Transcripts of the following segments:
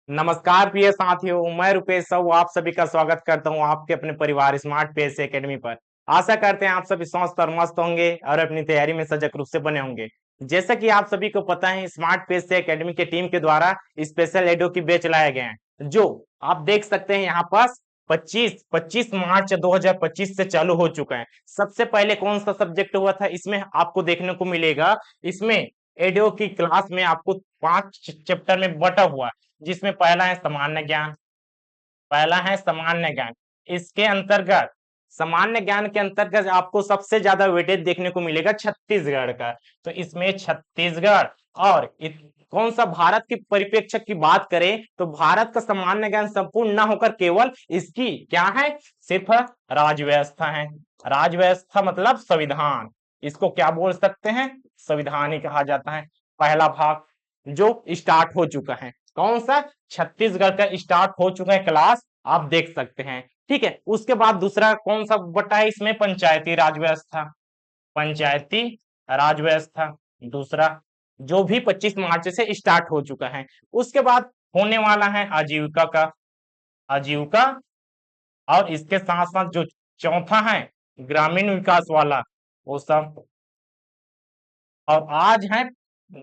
नमस्कार प्रिय साथियों, मैं रुपेश साहू आप सभी का स्वागत करता हूं आपके अपने परिवार स्मार्ट पीएससी एकेडमी पर। आशा करते हैं आप सभी स्वस्थ और मस्त होंगे और अपनी तैयारी में सजग रूप से बने होंगे। जैसा कि आप सभी को पता है, स्मार्ट पीएससी एकेडमी की टीम के द्वारा स्पेशल एडो की बैच लाए गए हैं, जो आप देख सकते हैं यहाँ पास 25 मार्च 2025 से चालू हो चुका है। सबसे पहले कौन सा सब्जेक्ट हुआ था, इसमें आपको देखने को मिलेगा। इसमें एडो की क्लास में आपको 5 चैप्टर में बटा हुआ, जिसमें पहला है सामान्य ज्ञान। पहला है सामान्य ज्ञान। इसके अंतर्गत सामान्य ज्ञान के अंतर्गत आपको सबसे ज्यादा वेटेज देखने को मिलेगा छत्तीसगढ़ का। तो इसमें छत्तीसगढ़ और कौन सा भारत की परिप्रेक्ष्य की बात करें तो भारत का सामान्य ज्ञान संपूर्ण न होकर केवल इसकी क्या है, सिर्फ राज्य व्यवस्था है। राज्य व्यवस्था मतलब संविधान, इसको क्या बोल सकते हैं, संविधान ही कहा जाता है। पहला भाग जो स्टार्ट हो चुका है, कौन सा, छत्तीसगढ़ का स्टार्ट हो चुका है क्लास, आप देख सकते हैं। ठीक है, उसके बाद दूसरा कौन सा बटा है इसमें, पंचायती राज व्यवस्था। पंचायती राज व्यवस्था दूसरा, जो भी 25 मार्च से स्टार्ट हो चुका है। उसके बाद होने वाला है आजीविका का, आजीविका। और इसके साथ साथ जो चौथा है ग्रामीण विकास वाला, वो सब। और आज है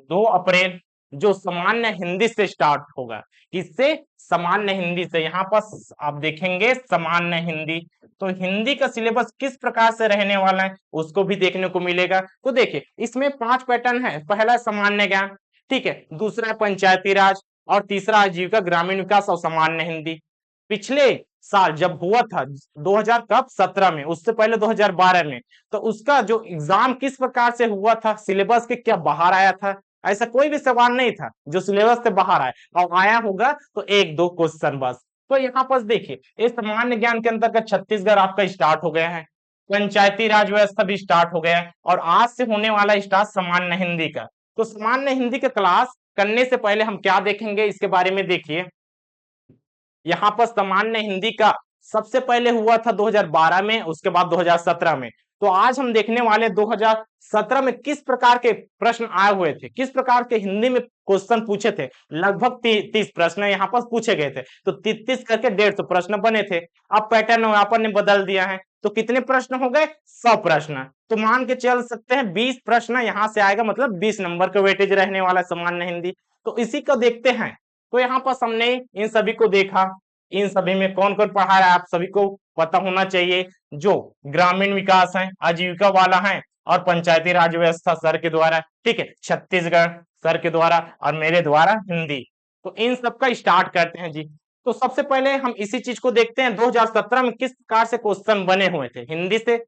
2 अप्रैल, जो सामान्य हिंदी से स्टार्ट होगा। किससे, सामान्य हिंदी से। यहाँ पर आप देखेंगे सामान्य हिंदी, तो हिंदी का सिलेबस किस प्रकार से रहने वाला है उसको भी देखने को मिलेगा। तो देखिए इसमें 5 पैटर्न है। पहला सामान्य ज्ञान, ठीक है, दूसरा है पंचायती राज, और तीसरा आजीविका ग्रामीण विकास और सामान्य हिंदी। पिछले साल जब हुआ था 2000 कब 17 में, उससे पहले 2012 में, तो उसका जो एग्जाम किस प्रकार से हुआ था, सिलेबस के क्या बाहर आया था, ऐसा कोई भी सवाल नहीं था जो सिलेबस से बाहर आए, और आया होगा तो 1-2 क्वेश्चन बस। तो यहाँ पर देखिए इस सामान्य ज्ञान के अंतर्गत छत्तीसगढ़ आपका स्टार्ट हो गया है, पंचायती राज व्यवस्था भी स्टार्ट हो गया है, और आज से होने वाला स्टार्ट सामान्य हिंदी का। तो सामान्य हिंदी का क्लास करने से पहले हम क्या देखेंगे इसके बारे में देखिए। यहाँ पर सामान्य हिंदी का सबसे पहले हुआ था 2012 में, उसके बाद 2017 में। तो आज हम देखने वाले 2017 में किस प्रकार के प्रश्न आए हुए थे, किस प्रकार के हिंदी में क्वेश्चन पूछे थे। लगभग 30 प्रश्न यहाँ पर पूछे गए थे, तो 33 करके 150 प्रश्न बने थे। अब पैटर्न यहाँ पर ने बदल दिया है, तो कितने प्रश्न हो गए, 100 प्रश्न। तो मान के चल सकते हैं 20 प्रश्न यहाँ से आएगा, मतलब 20 नंबर का वेटेज रहने वाला सामान्य हिंदी। तो इसी को देखते हैं। तो यहाँ पर हमने इन सभी को देखा, इन सभी में कौन कौन पढ़ा है आप सभी को पता होना चाहिए। जो ग्रामीण विकास है, आजीविका वाला है, और पंचायती राज व्यवस्था सर के द्वारा, ठीक है, छत्तीसगढ़ सर के द्वारा, और मेरे द्वारा हिंदी। तो इन सब का स्टार्ट करते हैं जी। तो सबसे पहले हम इसी चीज को देखते हैं 2017 में किस प्रकार से क्वेश्चन बने हुए थे हिंदी से।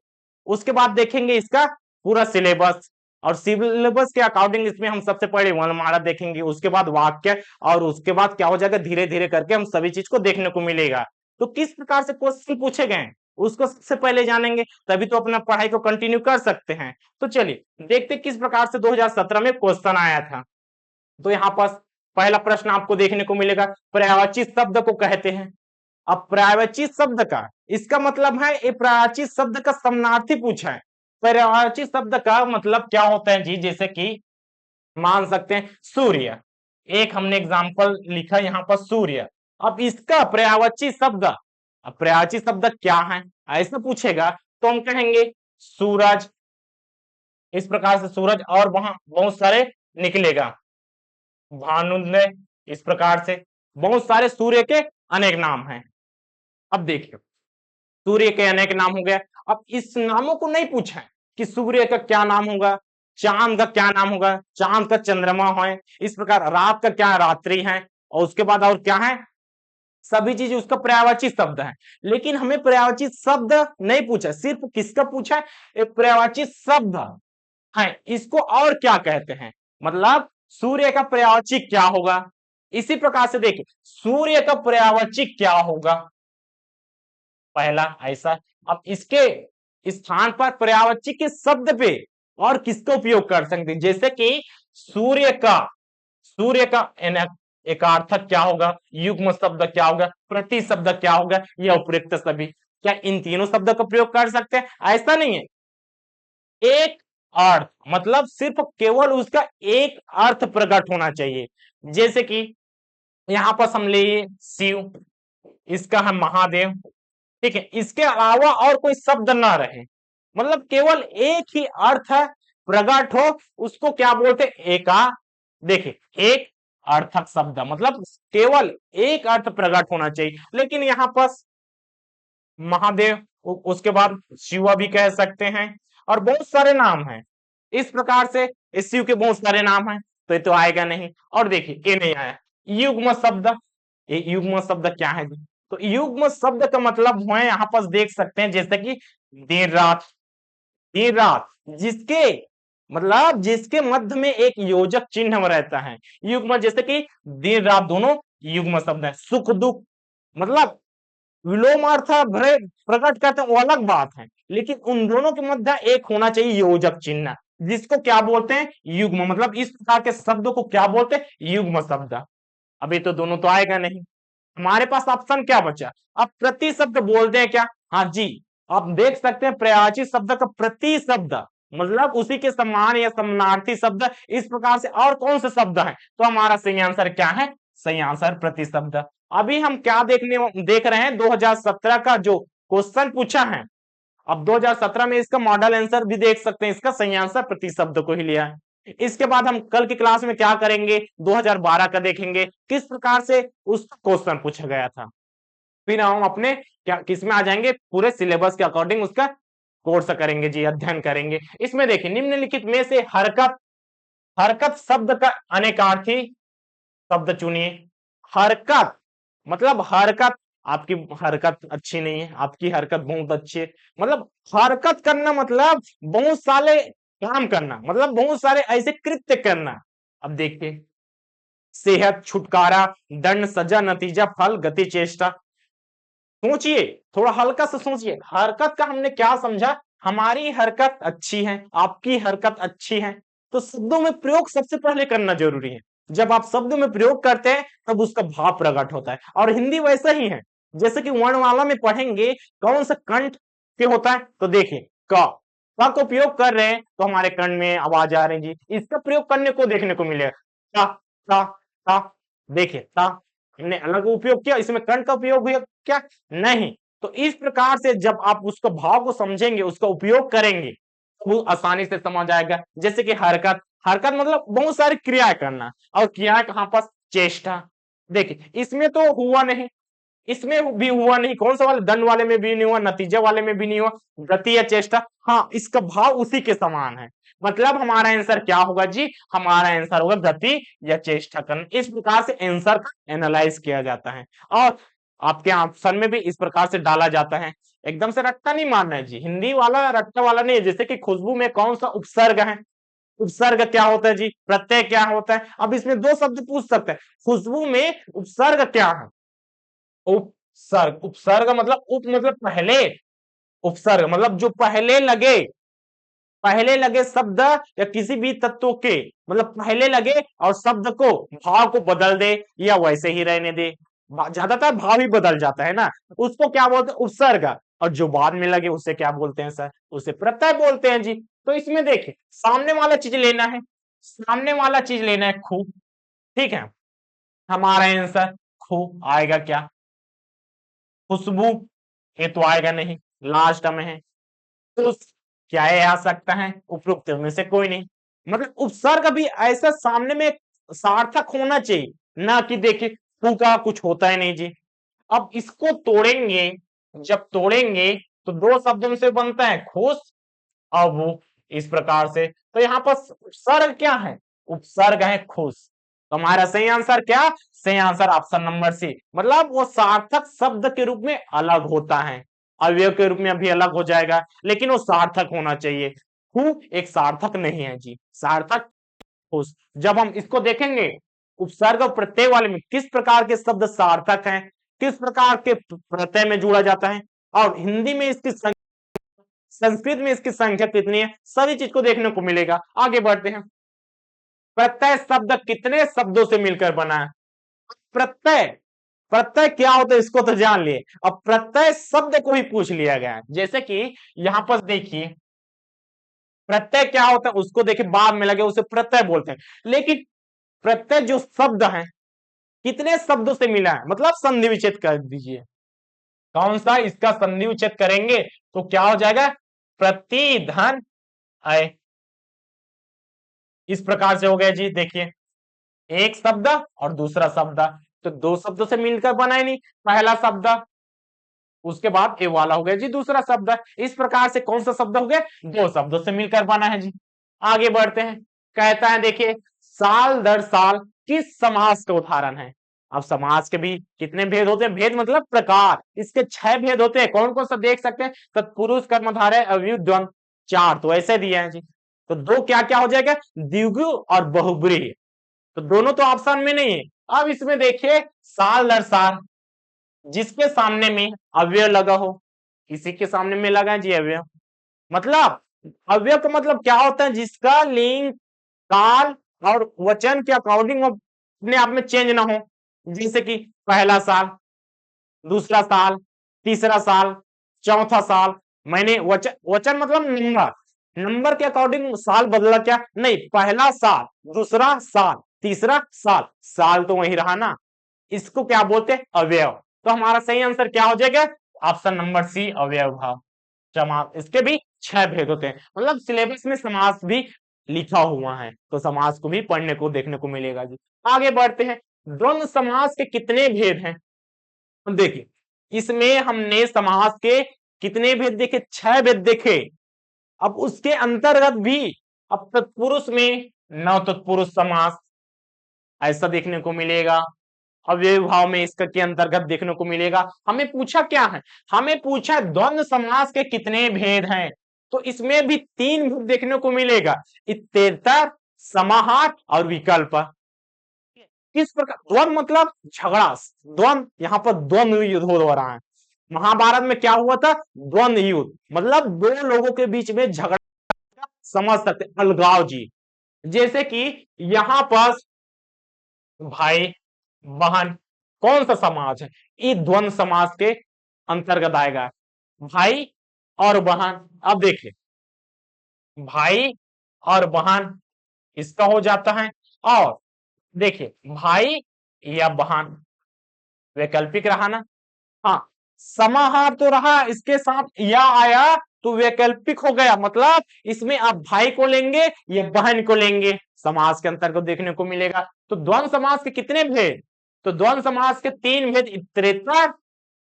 उसके बाद देखेंगे इसका पूरा सिलेबस, और सिलेबस के अकॉर्डिंग इसमें हम सबसे पहले वर्णमाला देखेंगे, उसके बाद वाक्य, और उसके बाद क्या हो जाएगा, धीरे धीरे करके हम सभी चीज को देखने को मिलेगा। तो किस प्रकार से क्वेश्चन पूछे गए उसको सबसे पहले जानेंगे, तभी तो अपना पढ़ाई को कंटिन्यू कर सकते हैं। तो चलिए देखते किस प्रकार से 2017 में क्वेश्चन आया था। तो यहाँ पर पहला प्रश्न आपको देखने को मिलेगा, पर्यायवाची शब्द को कहते हैं। अब पर्यायवाची शब्द का इसका मतलब है, ये पर्यायवाची शब्द का समानार्थी पूछा है। पर्यायवाची शब्द का मतलब क्या होता है जी, जैसे कि मान सकते हैं सूर्य, एक हमने एग्जाम्पल लिखा यहाँ पर सूर्य। अब इसका पर्यायवाची शब्द, अब पर्यायवाची शब्द क्या है ऐसा पूछेगा, तो हम कहेंगे सूरज। इस प्रकार से सूरज, और वहां बहुत सारे निकलेगा, भानुदय, इस प्रकार से बहुत सारे सूर्य के अनेक नाम हैं। अब देखिए सूर्य के अनेक नाम हो गया। अब इस नामों को नहीं पूछा है कि सूर्य का क्या नाम होगा, चांद का क्या नाम होगा, चांद का चंद्रमा है, इस प्रकार रात का क्या रात्रि है, और उसके बाद और क्या है, सभी चीज उसका पर्यायवाची शब्द है। लेकिन हमें पर्यायवाची शब्द नहीं पूछा, सिर्फ किसका पूछा है, पर्यायवाची शब्द है, इसको और क्या कहते हैं, मतलब सूर्य का पर्यायवाची क्या होगा। इसी प्रकार से देखिए सूर्य का पर्यायवाची क्या होगा, पहला ऐसा। अब इसके स्थान पर पर्यायवाची के शब्द पे और किसका उपयोग कर सकते हैं, जैसे कि सूर्य का एकार्थक क्या होगा, युग्म शब्द क्या होगा, प्रति शब्द क्या होगा, यह उपयुक्त सभी, क्या इन तीनों शब्द का प्रयोग कर सकते हैं, ऐसा नहीं है। एक अर्थ मतलब सिर्फ केवल उसका एक अर्थ प्रकट होना चाहिए। जैसे कि यहाँ पर हम ले शिव, इसका है महादेव। ठीक है, इसके अलावा और कोई शब्द ना रहे, मतलब केवल एक ही अर्थ है प्रकट हो, उसको क्या बोलते हैं? एका। देखिए, एक अर्थक शब्द, मतलब केवल एक अर्थ प्रकट होना चाहिए। लेकिन यहाँ पर महादेव, उसके बाद शिवा भी कह सकते हैं, और बहुत सारे नाम हैं। इस प्रकार से इस शिव के बहुत सारे नाम हैं, तो ये तो आएगा नहीं। और देखिए, ये नहीं आया। युग्म शब्द, ये युग्म शब्द क्या है जी? तो युग्म शब्द का मतलब है, यहाँ पर देख सकते हैं, जैसे कि देर रात, देर रात, जिसके मतलब जिसके मध्य में एक योजक चिन्ह रहता है, युग्म, जैसे कि देर रात, दोनों युग्म शब्द है। सुख दुख, मतलब विलोमार्थ भरे प्रकट करते हैं, वो अलग बात है, लेकिन उन दोनों के मध्य एक होना चाहिए योजक चिन्ह, जिसको क्या बोलते हैं? युग्म। मतलब इस प्रकार के शब्दों को क्या बोलते हैं? युग्म शब्द। अभी तो दोनों तो आएगा नहीं, हमारे पास ऑप्शन क्या बचा? अब प्रति शब्द बोलते हैं क्या? हाँ जी, आप देख सकते हैं प्रयाची शब्द का प्रति शब्द, मतलब उसी के समान या समानार्थी शब्द। इस प्रकार से और कौन से शब्द हैं? तो हमारा सही आंसर क्या है? सही आंसर प्रति शब्द। अभी हम क्या देख रहे हैं? 2017 का जो क्वेश्चन पूछा है, अब 2017 में इसका मॉडल आंसर भी देख सकते हैं, इसका सही आंसर प्रति शब्द को ही लिया है। इसके बाद हम कल की क्लास में क्या करेंगे? 2012 का देखेंगे, किस प्रकार से उस क्वेश्चन पूछा गया था। फिर हम अपने क्या किस में आ जाएंगे? पूरे सिलेबस के अकॉर्डिंग उसका कोर्स करेंगे जी, अध्ययन करेंगे। इसमें देखिए, निम्नलिखित में से हरकत, हरकत शब्द का अनेकार्थी शब्द चुनिए। हरकत, मतलब हरकत, आपकी हरकत अच्छी नहीं है, आपकी हरकत बहुत अच्छी है। मतलब हरकत करना मतलब बहुत सारे काम करना, मतलब बहुत सारे ऐसे कृत्य करना। अब देखिए, सेहत, छुटकारा, दंड, सजा, नतीजा, फल, गति, चेष्टा। सोचिए, थोड़ा हल्का से सोचिए, हरकत का हमने क्या समझा? हमारी हरकत अच्छी है, आपकी हरकत अच्छी है, तो शब्दों में प्रयोग सबसे पहले करना जरूरी है। जब आप शब्दों में प्रयोग करते हैं, तब उसका भाव प्रकट होता है। और हिंदी वैसा ही है, जैसे कि वर्णमाला में पढ़ेंगे, कौन सा कंठ पे होता है? तो देखिए, क, क को प्रयोग कर रहे हैं, तो हमारे कंठ में आवाज आ रही है जी, इसका प्रयोग करने को देखने को मिलेगा। ता, ता, ता, देखिए, ता हमने अलग उपयोग किया, इसमें कंठ का उपयोग हुआ क्या? नहीं। तो इस प्रकार से जब आप उसका भाव को समझेंगे, उसका उपयोग करेंगे, तो वो आसानी से समझ आएगा। जैसे कि हरकत, हरकत मतलब बहुत सारी क्रियाएं करना, और क्रियाएं कहां पर? चेष्टा। देखिए, इसमें तो हुआ नहीं, इसमें भी हुआ नहीं, कौन सा वाले? दंड वाले में भी नहीं हुआ, नतीजे वाले में भी नहीं हुआ, गति या चेष्टा। हाँ, इसका भाव उसी के समान है। मतलब हमारा आंसर क्या होगा जी? हमारा आंसर होगा गति या चेष्टा करना। इस प्रकार से आंसर का एनालाइज किया जाता है, और आपके ऑप्शन में भी इस प्रकार से डाला जाता है। एकदम से रट्टा नहीं मारना है जी, हिंदी वाला रट्टा वाला नहीं है। जैसे कि खुशबू में कौन सा उपसर्ग है? उपसर्ग क्या होता है जी? प्रत्यय क्या होता है? अब इसमें दो शब्द पूछ सकते हैं, खुशबू में उपसर्ग क्या है? उपसर्ग, उपसर्ग मतलब उप मतलब पहले, उपसर्ग मतलब जो पहले लगे, पहले लगे शब्द या किसी भी तत्व के, मतलब पहले लगे और शब्द को, भाव को बदल दे या वैसे ही रहने दे। ज्यादातर भाव ही बदल जाता है ना, उसको क्या बोलते हैं? उपसर्ग। और जो बाद में लगे उसे क्या बोलते हैं सर? उसे प्रत्यय बोलते हैं जी। तो इसमें देखिए, सामने वाला चीज लेना है, सामने वाला चीज लेना है, खूब। ठीक है, हमारा आंसर खूब आएगा क्या? खुशबू, ये तो आएगा नहीं, लास्ट में है। तो क्या ये आ सकता है? उपरोक्त में से कोई नहीं। मतलब उपसर्ग भी ऐसा सामने में सार्थक होना चाहिए, ना कि देखिए फू का कुछ होता है नहीं जी। अब इसको तोड़ेंगे, जब तोड़ेंगे तो दो शब्दों से बनता है, खुश और वो। इस प्रकार से तो यहाँ पर उपसर्ग क्या है? उपसर्ग है खुश। तो हमारा सही आंसर क्या? सही आंसर ऑप्शन नंबर सी, मतलब वो सार्थक शब्द के रूप में अलग होता है, अवयव के रूप में अभी अलग हो जाएगा, लेकिन वो सार्थक होना चाहिए। हूं एक सार्थक नहीं है जी, सार्थक खुश। जब हम इसको देखेंगे, उपसर्ग और प्रत्यय वाले में किस प्रकार के शब्द सार्थक हैं, किस प्रकार के प्रत्यय में जोड़ा जाता है, और हिंदी में इसकी, संस्कृत में इसकी संख्या कितनी है, सभी चीज को देखने को मिलेगा। आगे बढ़ते हैं। प्रत्यय शब्द कितने शब्दों से मिलकर बना है? प्रत्यय, प्रत्यय क्या होता है इसको तो जान लिए, अब प्रत्यय शब्द को ही पूछ लिया गया है। जैसे कि यहां पर देखिए, प्रत्यय क्या होता है उसको देखिए, बाद में लगे उसे प्रत्यय बोलते हैं, लेकिन प्रत्यय जो शब्द है, कितने शब्दों से मिला है, मतलब संधि विच्छेद कर दीजिए। कौन सा, इसका संधि विच्छेद करेंगे तो क्या हो जाएगा, प्रति धन अय। इस प्रकार से हो गया जी। देखिए एक शब्द और दूसरा शब्द, तो दो शब्दों से मिलकर बना ही नहीं, पहला शब्द उसके बाद ए वाला हो गया जी दूसरा शब्द। इस प्रकार से कौन सा शब्द हो गया, दो शब्दों से मिलकर बना है जी। आगे बढ़ते हैं, कहता है देखिए साल दर साल किस समास का उदाहरण है। अब समास के भी कितने भेद होते हैं, भेद मतलब प्रकार, इसके 6 भेद होते हैं। कौन कौन सा देख सकते हैं, तत्पुरुष कर्मधारय अवयव द्वंद, 4 तो ऐसे दिए हैं जी। तो दो क्या क्या हो जाएगा, द्विगु और बहुब्रीहि, तो दोनों तो ऑप्शन में नहीं है। अब इसमें देखिए साल दर साल, जिसके सामने में अव्यय लगा हो, किसी के सामने में लगा है जी अव्यय, मतलब अव्यय का मतलब क्या होता है, जिसका लिंग काल और वचन के अकॉर्डिंग अपने आप में चेंज ना हो। जैसे कि पहला साल, दूसरा साल, तीसरा साल, चौथा साल। मैंने वचन, वचन मतलब नंबर, नंबर के अकॉर्डिंग साल बदला क्या नहीं, पहला साल, दूसरा साल, तीसरा साल, साल तो वही रहा ना। इसको क्या बोलते हैं, अवयव। तो हमारा सही आंसर क्या हो जाएगा, ऑप्शन नंबर सी, अवयव भाव। समास, इसके भी 6 भेद होते हैं, मतलब सिलेबस में समास भी लिखा हुआ है, तो समास को भी पढ़ने को देखने को मिलेगा जी। आगे बढ़ते हैं, द्वंद्व समास के कितने भेद हैं। देखिए इसमें हमने समास के कितने भेद देखे, 6 भेद देखे। अब उसके अंतर्गत भी अब तत्पुरुष में नव तत्पुरुष समास ऐसा देखने को मिलेगा, अव्यय भाव में इसका के अंतर्गत देखने को मिलेगा। हमें पूछा क्या है, हमें पूछा द्वंद्व समास के कितने भेद हैं, तो इसमें भी 3 भेद देखने को मिलेगा, इत्तेतर, समाहार और विकल्प। किस प्रकार, द्वंद्व मतलब झगड़ा, द्वंद्व, यहाँ पर द्वंद्व युद्ध हो रहा है। महाभारत में क्या हुआ था, द्वंद्व युद्ध, मतलब दो लोगों के बीच में झगड़ा, समझ सकते, अलगाव जी। जैसे कि यहां पर भाई बहन, कौन सा समाज है, ये द्वंद्व समाज के अंतर्गत आएगा, भाई और बहन। अब देखिए भाई और बहन इसका हो जाता है, और देखिए भाई या बहन वैकल्पिक रहा ना, हाँ समाहार तो रहा, इसके साथ या आया तो वैकल्पिक हो गया, मतलब इसमें आप भाई को लेंगे या बहन को लेंगे, समास के अंतर्गत देखने को मिलेगा। तो द्वंद्व समास के कितने भेद, तो द्वंद्व समास के 3 भेद, इतरेतर,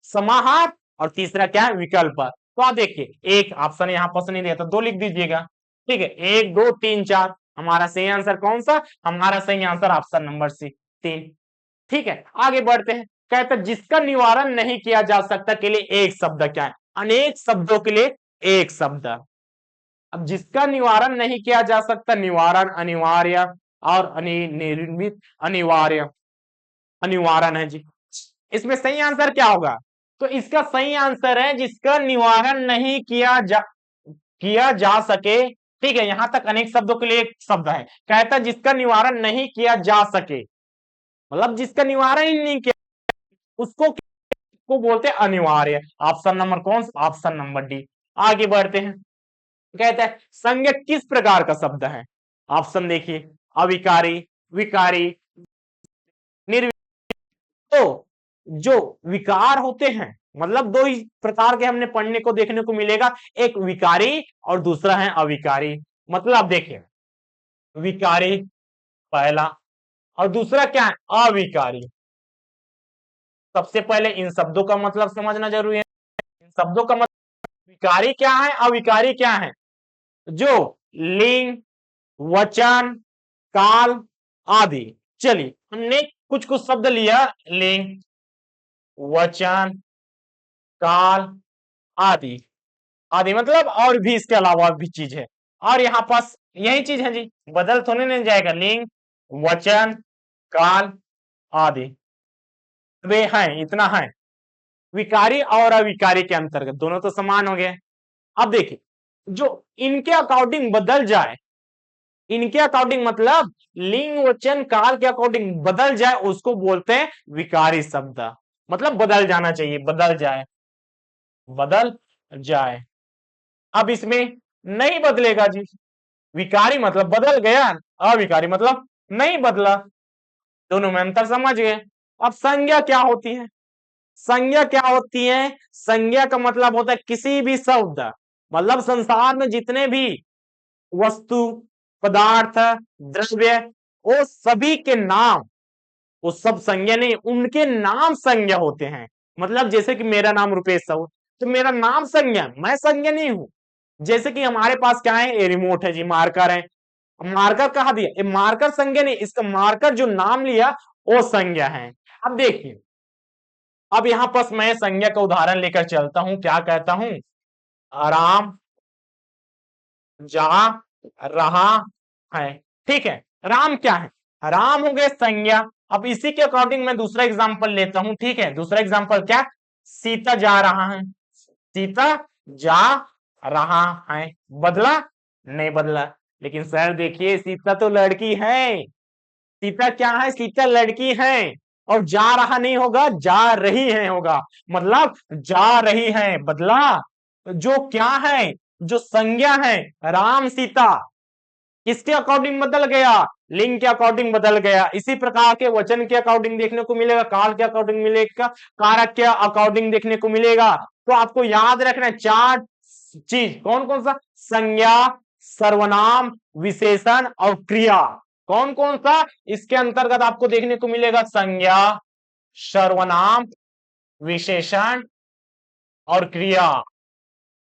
समाहार और तीसरा क्या है, विकल्प। तो आप देखिए एक ऑप्शन यहाँ पर नहीं दिया तो 2 लिख दीजिएगा, ठीक है, 1 2 3 4। हमारा सही आंसर कौन सा, हमारा सही आंसर ऑप्शन नंबर सी, 3। ठीक है, आगे बढ़ते हैं, कहते हैं जिसका निवारण नहीं किया जा सकता के लिए एक शब्द क्या है, अनेक शब्दों के लिए एक शब्द। अब जिसका निवारण नहीं किया जा सकता, निवारण अनिवार्य और निर्मित अनिवार्य, अनिवारण है जी। इसमें सही आंसर क्या होगा, तो इसका सही आंसर है जिसका निवारण नहीं किया जा सके। ठीक है, यहां तक अनेक शब्दों के लिए एक शब्द है, कहता है जिसका निवारण नहीं किया जा सके, मतलब जिसका निवारण ही नहीं किया उसको को बोलते हैं अनिवार्य। ऑप्शन नंबर कौन सा, ऑप्शन नंबर डी। आगे बढ़ते हैं, कहता है संज्ञक किस प्रकार का शब्द है, ऑप्शन देखिए, अविकारी, विकारी, निर्विकारी। तो जो विकार होते हैं, मतलब दो ही प्रकार के हमने पढ़ने को देखने को मिलेगा, एक विकारी और दूसरा है अविकारी। मतलब देखिए विकारी पहला और दूसरा क्या है, अविकारी। सबसे पहले इन शब्दों का मतलब समझना जरूरी है। इन शब्दों का मतलब, विकारी क्या है, अविकारी क्या है, जो लिंग, वचन, काल आदि। चलिए हमने कुछ कुछ शब्द लिया, लिंग, वचन, काल आदि, आदि मतलब और भी इसके अलावा भी चीज है, और यहाँ पास यही चीज है जी, बदल थोड़े नहीं जाएगा, लिंग, वचन, काल आदि वे हैं, इतना है। विकारी और अविकारी के अंतर्गत दोनों तो समान हो गए। अब देखिए जो इनके अकॉर्डिंग बदल जाए, इनके अकॉर्डिंग मतलब लिंग वचन काल के अकॉर्डिंग बदल जाए, उसको बोलते हैं विकारी शब्द, मतलब बदल जाना चाहिए, बदल जाए, बदल जाए। अब इसमें नहीं बदलेगा जी, विकारी मतलब बदल गया, अविकारी मतलब नहीं बदला, दोनों में अंतर समझ गए। अब संज्ञा क्या होती है? संज्ञा क्या होती है? संज्ञा का मतलब होता है किसी भी शब्द, मतलब संसार में जितने भी वस्तु, पदार्थ, द्रव्य, वो सभी के नाम, वो सब संज्ञा नहीं, उनके नाम संज्ञा होते हैं। मतलब जैसे कि मेरा नाम रुपेश साहू, तो मेरा नाम संज्ञा, मैं संज्ञा नहीं हूं। जैसे कि हमारे पास क्या है, ये रिमोट है जी, मार्कर है। मार्कर कहा दिया, ये मार्कर संज्ञा नहीं, इसका मार्कर जो नाम लिया वो संज्ञा है। अब देखिए, अब यहां पर मैं संज्ञा का उदाहरण लेकर चलता हूं, क्या कहता हूं, राम जा रहा है। ठीक है, राम क्या है? राम हो गए संज्ञा। अब इसी के अकॉर्डिंग मैं दूसरा एग्जांपल लेता हूं। ठीक है, दूसरा एग्जांपल क्या? सीता जा रहा है। सीता जा रहा है, बदला? नहीं बदला। लेकिन सर देखिए, सीता तो लड़की है। सीता क्या है? सीता लड़की है। और जा रहा नहीं होगा, जा रही है होगा। मतलब जा रही है, बदला? जो क्या है, जो संज्ञा है, राम सीता, किसके अकॉर्डिंग बदल गया? लिंग के अकॉर्डिंग बदल गया। इसी प्रकार के वचन के अकॉर्डिंग देखने को मिलेगा, काल के अकॉर्डिंग मिलेगा, कारक के अकॉर्डिंग देखने को मिलेगा। तो आपको याद रखना है चार चीज, कौन कौन सा? संज्ञा, सर्वनाम, विशेषण और क्रिया। कौन कौन सा इसके अंतर्गत आपको देखने को मिलेगा? संज्ञा, सर्वनाम, विशेषण और क्रिया।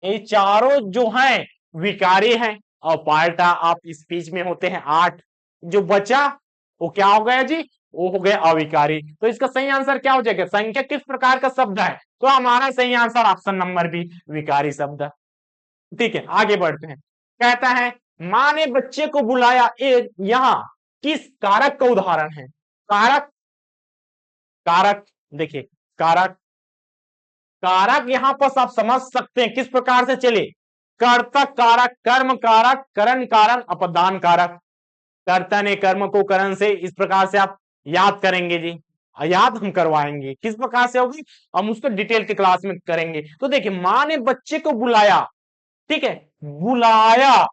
ये चारों जो हैं विकारी हैं। और पार्टा आप स्पीच में होते हैं 8, जो बचा वो क्या हो गया जी? वो हो गया अविकारी। तो इसका सही आंसर क्या हो जाएगा? संख्या किस प्रकार का शब्द है? तो हमारा सही आंसर ऑप्शन नंबर बी, विकारी शब्द। ठीक है, आगे बढ़ते हैं। कहता है मां ने बच्चे को बुलाया। एक यहां किस कारक का उदाहरण है? कारक, कारक देखिए, कारक, कारक यहां पर आप समझ सकते हैं किस प्रकार से चले। कर्ता कारक, कर्म कारक, करण कारण, अपदान कारक। कर्ता ने कर्म को करण से इस प्रकार से आप याद करेंगे जी, याद हम करवाएंगे। किस प्रकार से होगी हम उसको डिटेल के क्लास में करेंगे। तो देखिए, मां ने बच्चे को बुलाया। ठीक है, बुलाया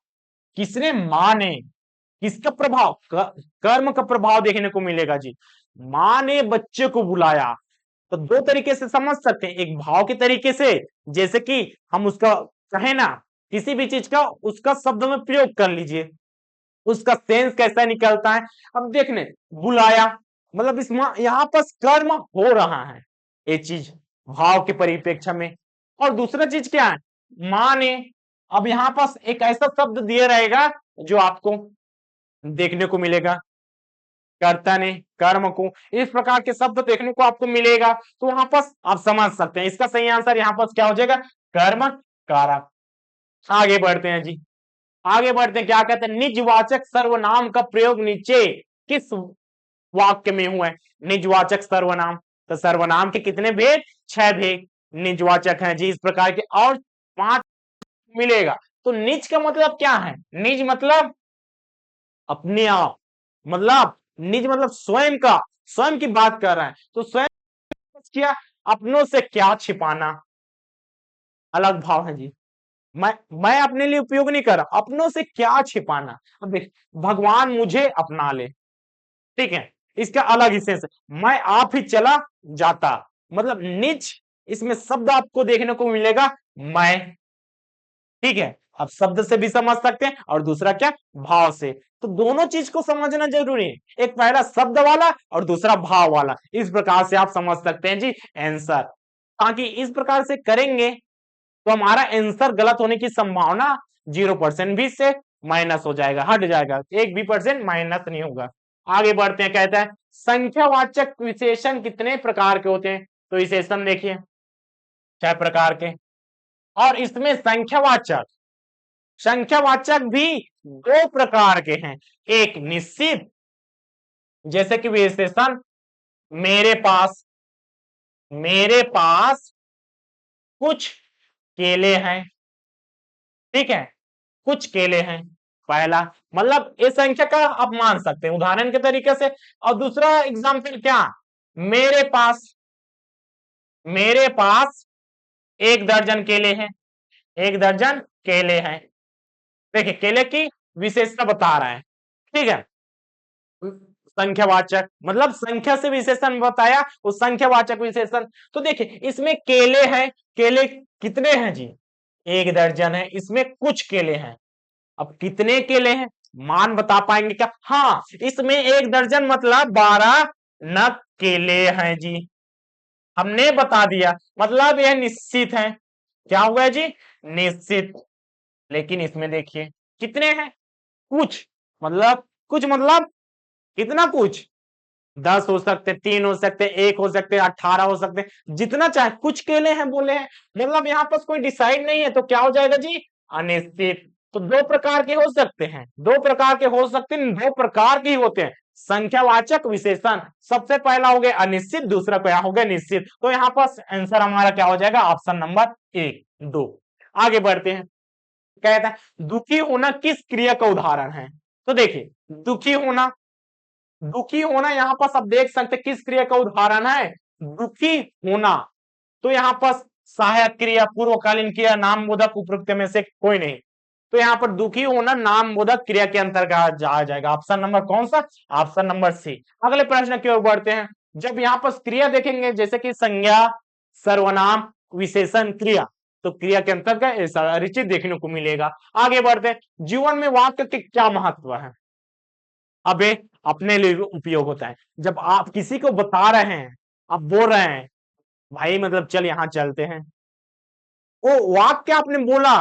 किसने? मां ने। किसका प्रभाव? कर्म का प्रभाव देखने को मिलेगा जी। मां ने बच्चे को बुलाया। तो दो तरीके से समझ सकते हैं, एक भाव के तरीके से, जैसे कि हम उसका कहे ना, किसी भी चीज का उसका शब्द में प्रयोग कर लीजिए, उसका सेंस कैसा निकलता है। अब देखने, बुलाया मतलब इस यहां पर कर्म हो रहा है, ये चीज भाव के परिप्रेक्ष्य में। और दूसरा चीज क्या है? मां ने। अब यहां पास एक ऐसा शब्द दिया रहेगा जो आपको देखने को मिलेगा, कर्ता ने कर्म को, इस प्रकार के शब्द देखने को आपको मिलेगा। तो वहां पर आप समझ सकते हैं इसका सही आंसर यहां पर क्या हो जाएगा? कर्म कारक। आगे बढ़ते हैं जी, आगे बढ़ते हैं। क्या कहते हैं? निजवाचक सर्वनाम का प्रयोग नीचे किस वाक्य में हुआ है? निजवाचक सर्वनाम, तो सर्वनाम के कितने भेद? 6 भेद निजवाचक हैं जी, इस प्रकार के, और 5 मिलेगा। तो निज का मतलब क्या है? निज मतलब अपने आप, मतलब निज मतलब स्वयं का, स्वयं की बात कर रहा है। तो स्वयं किया, अपनों से क्या छिपाना, अलग भाव है जी। मैं अपने लिए उपयोग नहीं कर रहा, अपनों से क्या छिपाना। अब देख, भगवान मुझे अपना ले, ठीक है, इसका अलग ही सेंस है। मैं आप ही चला जाता, मतलब निज, इसमें शब्द आपको देखने को मिलेगा मैं। ठीक है, आप शब्द से भी समझ सकते हैं और दूसरा क्या? भाव से। तो दोनों चीज को समझना जरूरी है, एक पहला शब्द वाला और दूसरा भाव वाला। इस प्रकार से आप समझ सकते हैं जी आंसर। ताकि इस प्रकार से करेंगे तो हमारा आंसर गलत होने की संभावना 0% भी से माइनस हो जाएगा, हट जाएगा, 1% भी माइनस नहीं होगा। आगे बढ़ते हैं। कहता है संख्यावाचक विशेषण कितने प्रकार के होते हैं? तो विशेषण देखिए 6 प्रकार के। और इसमें संख्यावाचक, संख्यावाचक भी 2 प्रकार के हैं। एक निश्चित, जैसे कि विशेषण मेरे पास, मेरे पास कुछ केले हैं। ठीक है, कुछ केले हैं, पहला, मतलब इस संख्या का आप मान सकते हैं उदाहरण के तरीके से। और दूसरा एग्जाम्पल क्या? मेरे पास, मेरे पास 1 दर्जन केले हैं, 1 दर्जन केले हैं। देखिए, केले की विशेषता बता रहा है। ठीक है, संख्यावाचक, मतलब संख्या से विशेषण बताया, उस संख्यावाचक विशेषण। तो देखिए इसमें केले हैं, केले कितने हैं जी? 1 दर्जन है, इसमें कुछ केले हैं। अब कितने केले हैं, मान बता पाएंगे क्या? हाँ, इसमें 1 दर्जन मतलब 12 नग केले हैं जी, हमने बता दिया, मतलब यह निश्चित है। क्या हुआ जी? निश्चित। लेकिन इसमें देखिए कितने हैं? कुछ, मतलब कुछ मतलब कितना कुछ? 10 हो सकते, 3 हो सकते, 1 हो सकते, 18 हो सकते, जितना चाहे, कुछ केले हैं बोले हैं, मतलब यहाँ पर कोई डिसाइड नहीं है, तो क्या हो जाएगा जी? अनिश्चित। तो दो प्रकार के हो सकते हैं, दो प्रकार के हो सकते हैं, दो प्रकार के ही होते हैं संख्यावाचक विशेषण। सबसे पहला हो गया अनिश्चित, दूसरा क्या हो गया? निश्चित। तो यहाँ पर आंसर हमारा क्या हो जाएगा? Option number 1, 2। आगे बढ़ते हैं। कहता है दुखी होना किस क्रिया का उदाहरण है? तो देखिए दुखी होना, दुखी होना यहाँ पर सब देख सकते किस क्रिया का उदाहरण है? दुखी होना। तो यहाँ पर सहायक क्रिया, पूर्वकालीन क्रिया, नामबोधक, उपयुक्त में से कोई नहीं। तो यहाँ पर दुखी होना नामबोधक क्रिया के अंतर्गत आ जाएगा। ऑप्शन नंबर कौन सा? Option number C. अगले प्रश्न की ओर बढ़ते हैं। जब यहाँ पर क्रिया देखेंगे जैसे कि संज्ञा, सर्वनाम, विशेषण, क्रिया, तो क्रिया के अंतर्गत रिचित देखने को मिलेगा। आगे बढ़ते हैं। जीवन में वाक्य के क्या महत्व है? अबे अपने लिए उपयोग होता है। जब आप किसी को बता रहे हैं, आप बोल रहे हैं भाई मतलब चल यहां चलते हैं, वो वाक्य आपने बोला,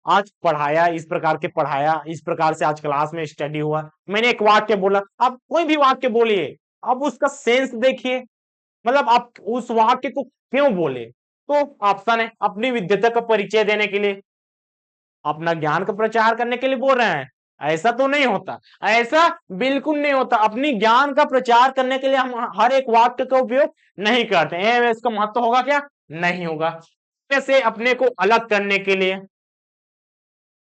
आज पढ़ाया इस प्रकार के, पढ़ाया इस प्रकार से, आज क्लास में स्टडी हुआ, मैंने एक वाक्य बोला। आप कोई भी वाक्य बोलिए, अब उसका सेंस देखिए, मतलब आप उस वाक्य को क्यों बोले? तो ऑप्शन है अपनी विद्वता का परिचय देने के लिए, अपना ज्ञान का प्रचार करने के लिए बोल रहे हैं। ऐसा तो नहीं होता, ऐसा बिल्कुल नहीं होता। अपनी ज्ञान का प्रचार करने के लिए हम हर एक वाक्य का उपयोग नहीं करते हैं। इसका महत्व होगा क्या? नहीं होगा। से अपने को अलग करने के लिए,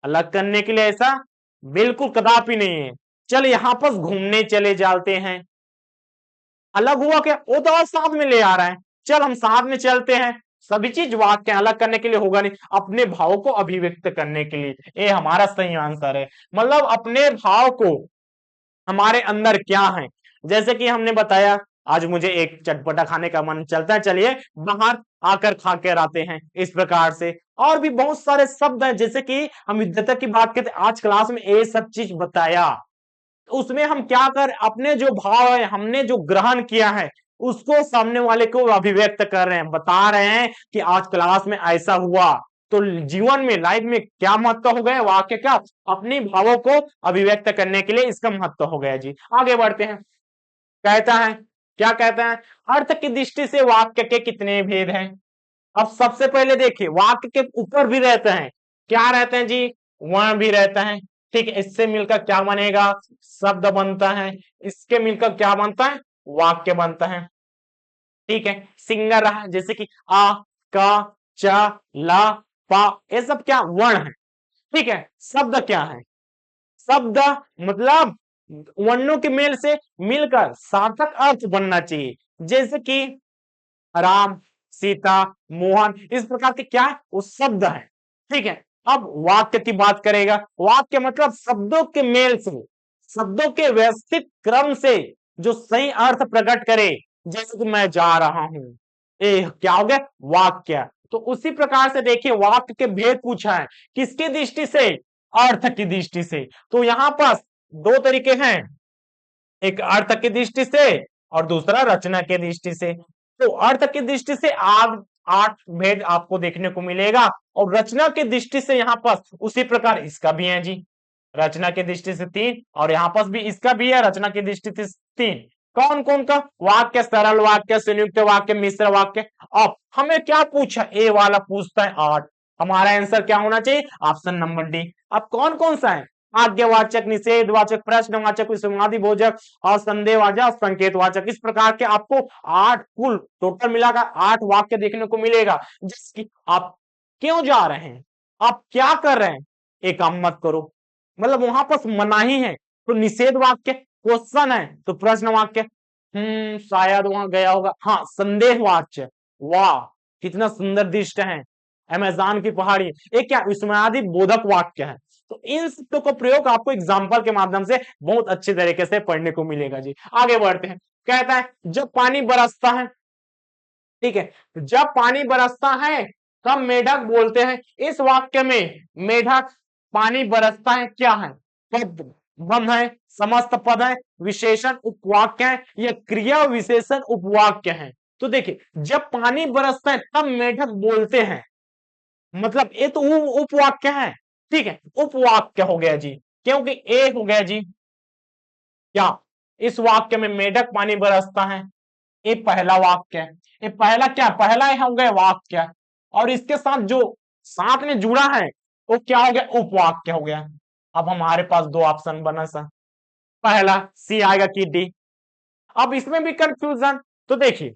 अलग करने के लिए ऐसा बिल्कुल कदापि नहीं है। चल यहां पर घूमने चले जाते हैं, अलग हुआ क्या? वो तो आज साथ में ले आ रहा है, चल हम साथ में चलते हैं। सभी चीज वाक्य अलग करने के लिए होगा नहीं, अपने भाव को अभिव्यक्त करने के लिए। ये हमारा सही आंसर है। मतलब अपने भाव को, हमारे अंदर क्या है, जैसे कि हमने बताया आज मुझे एक चटपटा खाने का मन चलता है, चलिए बाहर आकर खा कर आते हैं, इस प्रकार से। और भी बहुत सारे शब्द हैं, जैसे कि हम विद्वता की बात करते, आज क्लास में ये सब चीज बताया, उसमें हम क्या कर, अपने जो भाव है, हमने जो ग्रहण किया है, उसको सामने वाले को अभिव्यक्त कर रहे हैं, बता रहे हैं कि आज क्लास में ऐसा हुआ। तो जीवन में, लाइफ में क्या महत्व हो गया वाक्य का? अपनी भावों को अभिव्यक्त करने के लिए इसका महत्व हो गया जी। आगे बढ़ते हैं। कहता है, क्या कहता है? अर्थ की दृष्टि से वाक्य के कितने भेद हैं? अब सबसे पहले देखिए, वाक्य के ऊपर भी रहते हैं, क्या रहते हैं जी? वर्ण भी रहता है। ठीक है, इससे मिलकर क्या बनेगा? शब्द बनता है। इसके मिलकर क्या बनता है? वाक्य बनता है। ठीक है, सिंगल रहा, जैसे कि आ, का, चा, ला, पा, ये सब क्या वर्ण है। ठीक है, शब्द क्या है? शब्द मतलब वर्णों के मेल से मिलकर सार्थक अर्थ बनना चाहिए, जैसे कि राम, सीता, मोहन, इस प्रकार के क्या है? वो शब्द है। ठीक है, अब वाक्य की बात करेगा। वाक्य मतलब शब्दों के मेल से, शब्दों के व्यवस्थित क्रम से जो सही अर्थ प्रकट करे, जैसे कि मैं जा रहा हूं, ये क्या हो गया? वाक्य। तो उसी प्रकार से देखिए वाक्य के भेद पूछा है, किसकी दृष्टि से? अर्थ की दृष्टि से। तो यहां पर दो तरीके हैं, एक अर्थ की दृष्टि से और दूसरा रचना की दृष्टि से। तो अर्थ की दृष्टि से आग 8 भेद आपको देखने को मिलेगा, और रचना की दृष्टि से यहाँ पर उसी प्रकार इसका भी है जी। रचना की दृष्टि से 3, और यहाँ पर भी इसका भी है रचना की दृष्टि से 3। कौन कौन का? वाक्य, सरल वाक्य, संयुक्त वाक्य, मिश्र वाक्य। अब हमें क्या पूछा? ए वाला पूछता है 8, हमारा आंसर क्या होना चाहिए? Option number D. अब कौन कौन सा है? आज्ञावाचक, निषेधवाचक, प्रश्नवाचक, विसंवादी बोधक और संदेहवाचक, संकेतवाचक, इस प्रकार के आपको 8 कुल टोटल मिलाकर 8 वाक्य देखने को मिलेगा। जिसकी आप क्यों जा रहे हैं, आप क्या कर रहे हैं, एक काम मत करो, मतलब वहां पर मनाही है। तो निषेध वाक्य, क्वेश्चन है तो प्रश्न वाक्य, शायद वहां गया होगा। हाँ, संदेह वाच्य, वाह कितना सुंदर दृष्ट है, अमेज़न की पहाड़ी, एक क्या विस्मयादि बोधक वाक्य है। तो इन शब्दों का प्रयोग आपको एग्जाम्पल के माध्यम से बहुत अच्छे तरीके से पढ़ने को मिलेगा जी। आगे बढ़ते हैं। कहता है जब पानी बरसता है, ठीक है, जब पानी बरसता है तब मेढक बोलते हैं। इस वाक्य में मेढक, पानी बरसता है क्या है? पद, बंध है, समस्त पद है, विशेषण उपवाक्य है, या क्रिया विशेषण उपवाक्य है। तो देखिए जब पानी बरसता है तब मेढक बोलते हैं, मतलब ये तो उपवाक्य है, ठीक है, उपवाक्य हो गया जी, क्योंकि ए हो गया जी क्या, इस वाक्य में मेढक पानी बरसता है, ये पहला वाक्य है। ये पहला क्या, पहला हो गया वाक्य, और इसके साथ जो साथ में जुड़ा है वो क्या हो गया, उपवाक्य हो गया। अब हमारे पास दो ऑप्शन बना सा, पहला सी आएगा कि डी। अब इसमें भी कंफ्यूजन, तो देखिए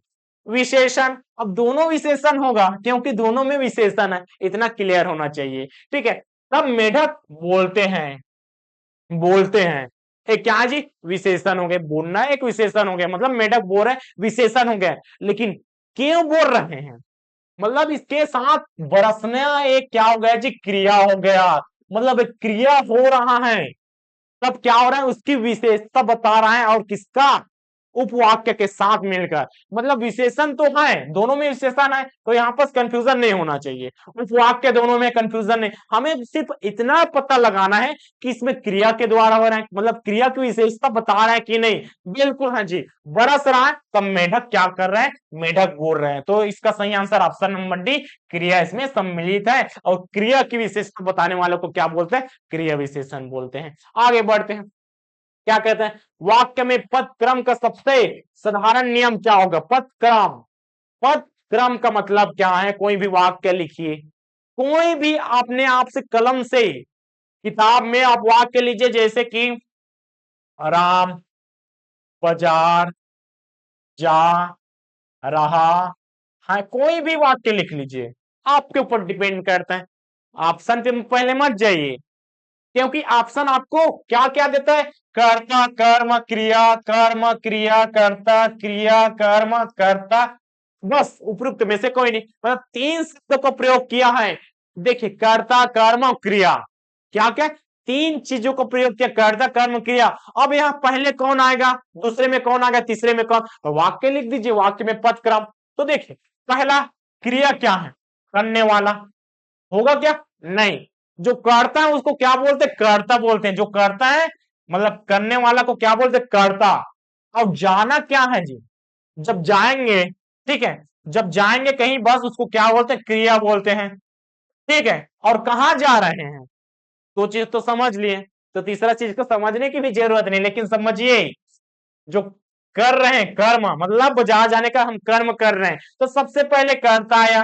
विशेषण, अब दोनों विशेषण होगा क्योंकि दोनों में विशेषण है, इतना क्लियर होना चाहिए, ठीक है। तब मेढक बोलते हैं, बोलते हैं, ये क्या जी, विशेषण हो गए, बोलना एक विशेषण हो गया, मतलब मेढक बोल रहे हैं विशेषण हो गया, लेकिन क्यों बोल रहे हैं, मतलब इसके साथ बरसना एक क्या हो गया जी, क्रिया हो गया, मतलब एक क्रिया हो रहा है, तब क्या हो रहा है, उसकी विशेषता बता रहा है, और किसका, उपवाक्य के साथ मिलकर, मतलब विशेषण तो है, दोनों में विशेषण है, तो यहाँ पर कंफ्यूजन नहीं होना चाहिए, उपवाक्य दोनों में कंफ्यूजन नहीं, हमें सिर्फ इतना पता लगाना है कि इसमें क्रिया के द्वारा हो रहा है, मतलब क्रिया की विशेषता बता रहा है कि नहीं, बिल्कुल हाँ जी, बरस रहा है तब मेढक क्या कर रहे हैं, मेढक बोल रहे हैं, तो इसका सही आंसर ऑप्शन नंबर डी, क्रिया इसमें सम्मिलित है, और क्रिया की विशेषता बताने वालों को क्या बोलते हैं, क्रिया विशेषण बोलते हैं। आगे बढ़ते हैं, क्या कहते हैं, वाक्य में पद क्रम का सबसे साधारण नियम क्या होगा, पद क्रम, पद क्रम का मतलब क्या है, कोई भी वाक्य लिखिए, कोई भी अपने आप से कलम से किताब में आप वाक्य लीजिए, जैसे कि राम बाजार जा रहा है, कोई भी वाक्य लिख लीजिए, आपके ऊपर डिपेंड करता है, ऑप्शन पे पहले मत जाइए, क्योंकि ऑप्शन आपको क्या क्या देता है, कर्ता कर्म क्रिया, कर्म क्रिया कर्ता क्रिया कर्म कर्ता, बस उपयुक्त में से कोई नहीं, मतलब तीन शब्दों का प्रयोग किया है, देखिए कर्ता कर्म और क्रिया, क्या क्या, तीन चीजों को प्रयोग किया, कर्ता कर्म क्रिया। अब यहाँ पहले कौन आएगा, दूसरे में कौन आएगा, तीसरे में कौन, तो वाक्य लिख दीजिए, वाक्य में पद क्रम, तो देखिए पहला क्रिया क्या है, करने वाला होगा क्या, नहीं, जो करता है उसको क्या बोलते हैं, कर्ता बोलते हैं, जो करता है मतलब करने वाला को क्या बोलते हैं, कर्ता। अब जाना क्या है जी, जब जाएंगे, ठीक है, जब जाएंगे कहीं बस उसको क्या बोलते हैं, क्रिया बोलते हैं, ठीक है, और कहां जा रहे हैं, दो चीज तो समझ लिए, तो तीसरा चीज को समझने की भी जरूरत नहीं, लेकिन समझिए जो कर रहे हैं कर्म, मतलब जहां जाने का हम कर्म कर रहे हैं, तो सबसे पहले कर्ता आया,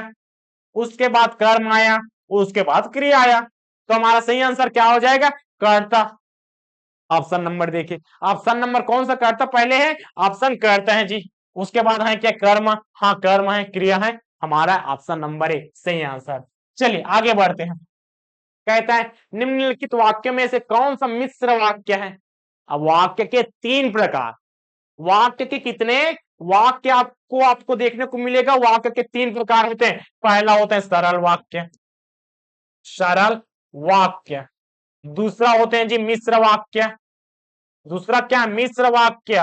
उसके बाद कर्म आया, उसके बाद क्रिया आया, तो हमारा सही आंसर क्या हो जाएगा, कर्ता। ऑप्शन नंबर देखिए, ऑप्शन नंबर कौन सा कर्ता पहले है, ऑप्शन कर्ता है जी, उसके बाद है क्या, कर्म, हाँ कर्म है, क्रिया है, हमारा ऑप्शन नंबर ए सही आंसर। चलिए आगे बढ़ते हैं, कहता है निम्नलिखित वाक्य में से कौन सा मिश्र वाक्य है। अब वाक्य के तीन प्रकार, वाक्य के कितने, वाक्य आपको आपको देखने को मिलेगा, वाक्य के तीन प्रकार होते हैं, पहला होता है सरल वाक्य, सरल वाक्य, दूसरा होते हैं जी मिश्र वाक्य, दूसरा क्या है, मिश्र वाक्य,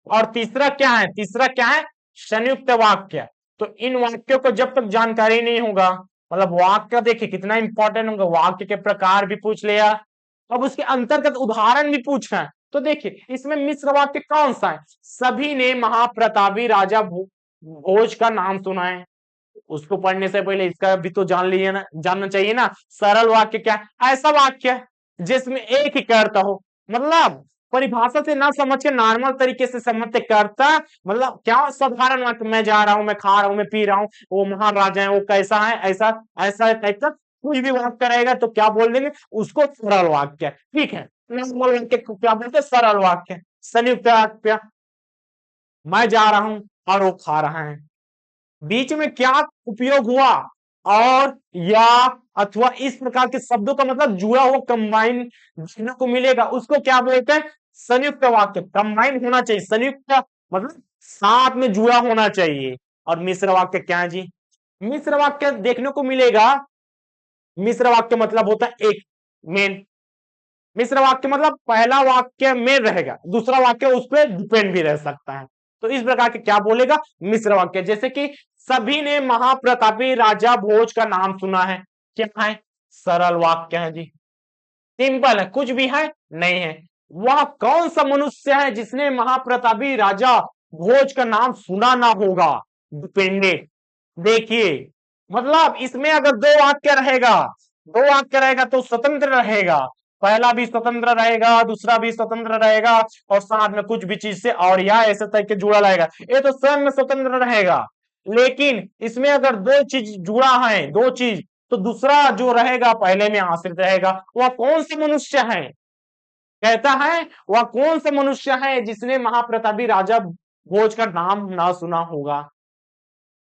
और तीसरा क्या है, तीसरा क्या है, संयुक्त वाक्य। तो इन वाक्यों को जब तक जानकारी नहीं होगा, मतलब वाक्य देखिए कितना इंपॉर्टेंट होगा, वाक्य के प्रकार भी पूछ लिया, अब उसके अंतर्गत उदाहरण भी पूछा है, तो देखिए इसमें मिश्र वाक्य कौन सा है, सभी ने महाप्रतापी राजा भोज का नाम सुना है, उसको पढ़ने से पहले इसका भी तो जान लिए ना, जानना चाहिए ना। सरल वाक्य क्या, ऐसा वाक्य जिसमें एक ही कर्ता हो, मतलब परिभाषा से ना समझ के नॉर्मल तरीके से समझते, कर्ता मतलब क्या, साधारण वाक्य, मैं जा रहा हूं, मैं खा रहा हूं, मैं पी रहा हूं, वो महाराजा है, वो कैसा है, ऐसा ऐसा टाइप का कुछ भी वाक्य रहेगा तो क्या बोल देंगे, उसको सरल वाक्य, ठीक है। नॉर्मल वाक्य को क्या बोलते हैं, सरल वाक्य। संयुक्त वाक्य, मैं जा रहा हूं और वो खा रहा है, बीच में क्या उपयोग हुआ, और या, अथवा, इस प्रकार के शब्दों का मतलब जुड़ा हुआ कंबाइन देखने को मिलेगा, उसको क्या बोलते हैं, संयुक्त वाक्य, कंबाइन होना चाहिए, संयुक्त मतलब साथ में जुड़ा होना चाहिए। और मिश्र वाक्य क्या है जी, मिश्र वाक्य देखने को मिलेगा, मिश्र वाक्य मतलब होता है एक मेन, मिश्र वाक्य मतलब पहला वाक्य में रहेगा, दूसरा वाक्य उस पर डिपेंड भी रह सकता है। तो इस प्रकार के क्या बोलेगा, मिश्र वाक्य। जैसे कि सभी ने महाप्रतापी राजा भोज का नाम सुना है, क्या है, सरल वाक्य है जी, सिंपल है, कुछ भी है नहीं है। वह कौन सा मनुष्य है जिसने महाप्रतापी राजा भोज का नाम सुना ना होगा, डिपेंडेंट। देखिए मतलब इसमें अगर दो वाक्य रहेगा, दो वाक्य रहेगा तो स्वतंत्र रहेगा, पहला भी स्वतंत्र रहेगा, दूसरा भी स्वतंत्र रहेगा, और साथ में कुछ भी चीज से और या ऐसे तरीके जुड़ा रहेगा, ये तो स्वयं में स्वतंत्र रहेगा। लेकिन इसमें अगर दो चीज जुड़ा है, दो चीज, तो दूसरा जो रहेगा पहले में आश्रित रहेगा। वह कौन सा मनुष्य है, कहता है वह कौन सा मनुष्य है जिसने महाप्रतापी राजा भोज का नाम ना सुना होगा।